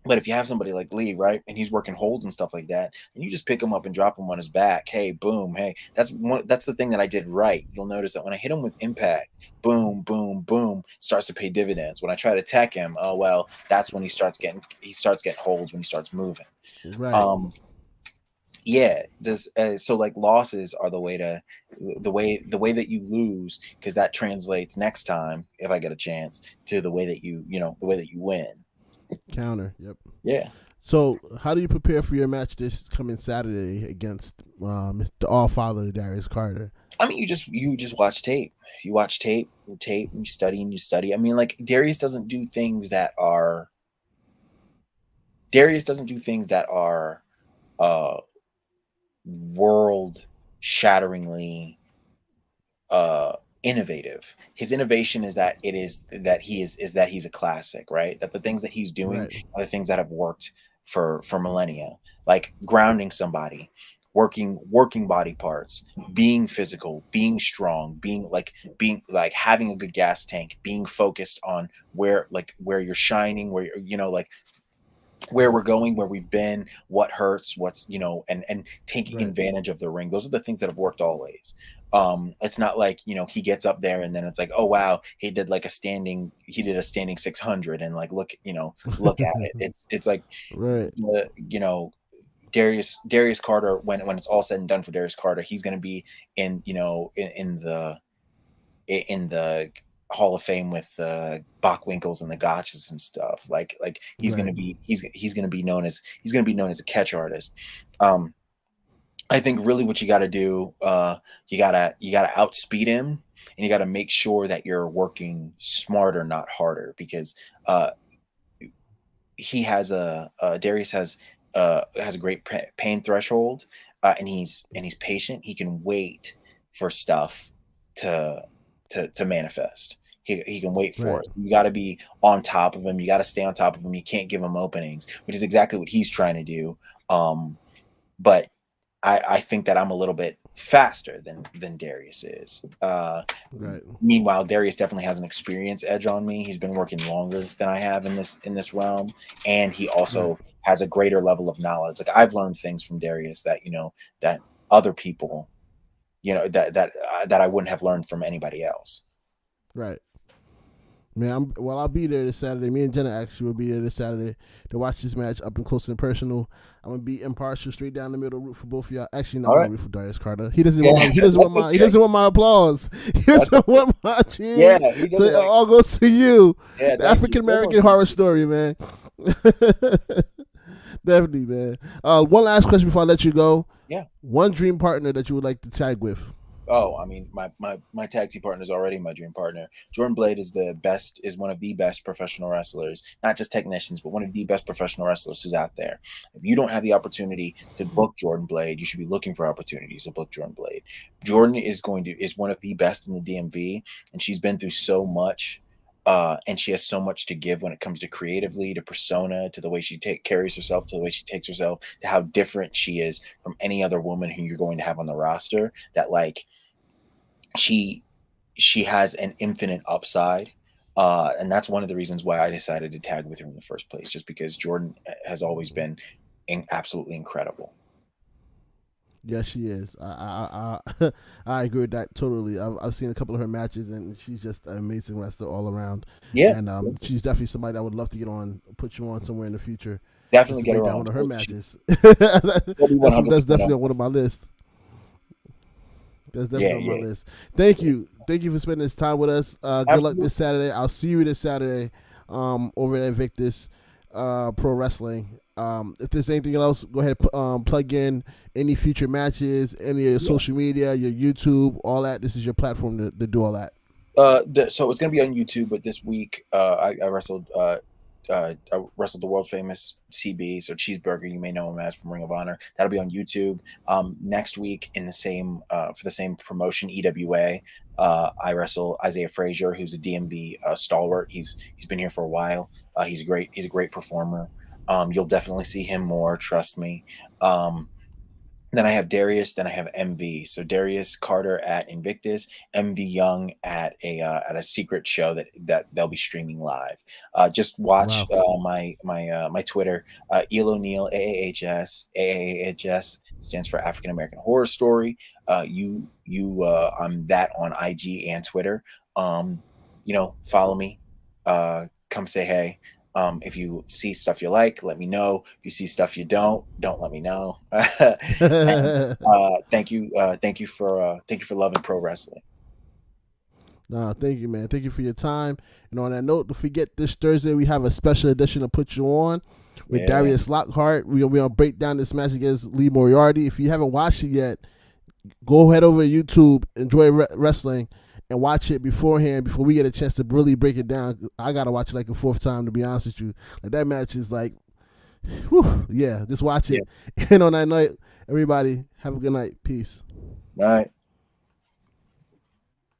Speaker 2: But if you have somebody like Lee, right, and he's working holds and stuff like that, and you just pick him up and drop him on his back, hey, boom, hey, that's the thing that I did right. You'll notice that when I hit him with impact, boom, boom, boom, starts to pay dividends. When I try to attack him, oh well, that's when he starts getting holds when he starts moving.
Speaker 1: Right.
Speaker 2: Yeah, this so like losses are the way that you lose, because that translates next time if I get a chance to the way that you win.
Speaker 1: Counter. Yep.
Speaker 2: Yeah.
Speaker 1: So, how do you prepare for your match this coming Saturday against the All Father Darius Carter?
Speaker 2: I mean, you just watch tape. You watch tape, and you study and you study. I mean, like Darius doesn't do things that are world shatteringly innovative. His innovation is that he's a classic, right? That the things that he's doing
Speaker 1: Right.
Speaker 2: are the things that have worked for millennia, like grounding somebody, working body parts, being physical, being strong, being like having a good gas tank, being focused on where you're shining, where you're, like where we're going, where we've been, what hurts, what's, and taking
Speaker 1: Right.
Speaker 2: advantage of the ring. Those are the things that have worked always. It's not like, he gets up there and then it's like, oh wow, he did a standing 600 and like look at it. It's like
Speaker 1: Right.
Speaker 2: the Darius Carter, when it's all said and done for Darius Carter, he's going to be in in the Hall of Fame with Bachwinkles and the Gotchas and stuff. Like he's
Speaker 1: Right.
Speaker 2: going to be he's going to be known as a catch artist. I think really what you got to do, you gotta outspeed him, and you got to make sure that you're working smarter, not harder, because he has Darius has a great pain threshold, and he's patient. He can wait for stuff to manifest. He can wait for
Speaker 1: Right.
Speaker 2: it. You got to be on top of him. You got to stay on top of him. You can't give him openings, which is exactly what he's trying to do. But I think that I'm a little bit faster than Darius is.
Speaker 1: Right.
Speaker 2: Meanwhile, Darius definitely has an experience edge on me. He's been working longer than I have in this realm, and he also
Speaker 1: Right.
Speaker 2: has a greater level of knowledge. Like I've learned things from Darius that that other people, that I wouldn't have learned from anybody else.
Speaker 1: Right. Man, I'll be there this Saturday. Me and Jenna actually will be there this Saturday to watch this match up and close and personal. I'm gonna be impartial, straight down the middle, root for both of y'all. Actually, no,
Speaker 2: All
Speaker 1: I'm
Speaker 2: right.
Speaker 1: gonna root for Darius Carter. He doesn't
Speaker 2: Yeah,
Speaker 1: want my he doesn't want my he
Speaker 2: okay.
Speaker 1: doesn't want my applause. He doesn't want my cheers.
Speaker 2: Yeah, he
Speaker 1: So
Speaker 2: doesn't
Speaker 1: it
Speaker 2: like-
Speaker 1: all goes to you.
Speaker 2: Yeah,
Speaker 1: The
Speaker 2: thank
Speaker 1: African American
Speaker 2: you.
Speaker 1: horror story, man. Definitely, man. One last question before I let you go.
Speaker 2: Yeah.
Speaker 1: One dream partner that you would like to tag with.
Speaker 2: Oh, I mean, my tag team partner is already my dream partner. Jordan Blade is one of the best professional wrestlers, not just technicians, but one of the best professional wrestlers who's out there. If you don't have the opportunity to book Jordan Blade, you should be looking for opportunities to book Jordan Blade. Jordan is one of the best in the DMV, and she's been through so much. And she has so much to give when it comes to creatively, to persona, to the way she carries herself, to the way she takes herself, to how different she is from any other woman who you're going to have on the roster. That like she has an infinite upside, and that's one of the reasons why I decided to tag with her in the first place, just because Jordan has always been absolutely incredible.
Speaker 1: Yes, she is. I agree with that totally. I've seen a couple of her matches, and she's just an amazing wrestler all around.
Speaker 2: Yeah,
Speaker 1: And she's definitely somebody I would love to put you on somewhere in the future.
Speaker 2: definitely
Speaker 1: Just to
Speaker 2: get
Speaker 1: break
Speaker 2: her
Speaker 1: down
Speaker 2: on
Speaker 1: one of her matches.
Speaker 2: She'll be
Speaker 1: That's
Speaker 2: 100%
Speaker 1: definitely
Speaker 2: on.
Speaker 1: on one of my lists. That's definitely
Speaker 2: Yeah,
Speaker 1: on my
Speaker 2: yeah.
Speaker 1: list. Thank you for spending this time with us. Good luck
Speaker 2: Absolutely.
Speaker 1: this Saturday. I'll see you this Saturday over at Invictus Pro Wrestling. If there's anything else, go ahead and plug in any future matches, any of your social media, your YouTube, all that. This is your platform to do all that.
Speaker 2: So it's gonna be on YouTube, but this week I wrestled I wrestled the world famous CB, so Cheeseburger, you may know him as from Ring of Honor. That'll be on YouTube. Next week in the same for the same promotion, EWA, I wrestle Isaiah Frazier, who's a DMV stalwart. He's been here for a while. He's great. He's a great performer. You'll definitely see him more. Trust me. Then I have Darius. Then I have MV. So Darius Carter at Invictus, MV Young at a secret show that they'll be streaming live. Just watch my Twitter. Eel O'Neal, AAHS. AAHS stands for African American Horror Story. I'm that on IG and Twitter. Follow me. Come say hey. If you see stuff you like, let me know. If you see stuff you don't let me know. And, thank you for loving pro wrestling.
Speaker 1: No, thank you, man. Thank you for your time. And on that note, don't forget this Thursday we have a special edition to put you on with Darius Lockhart. We're gonna break down this match against Lee Moriarty. If you haven't watched it yet, go head over to YouTube, enjoy wrestling, and watch it beforehand before we get a chance to really break it down. I gotta watch it like a fourth time, to be honest with you. Like that match is like, whew, yeah, just watch it. And on that night, everybody have a good night. Peace.
Speaker 2: All right.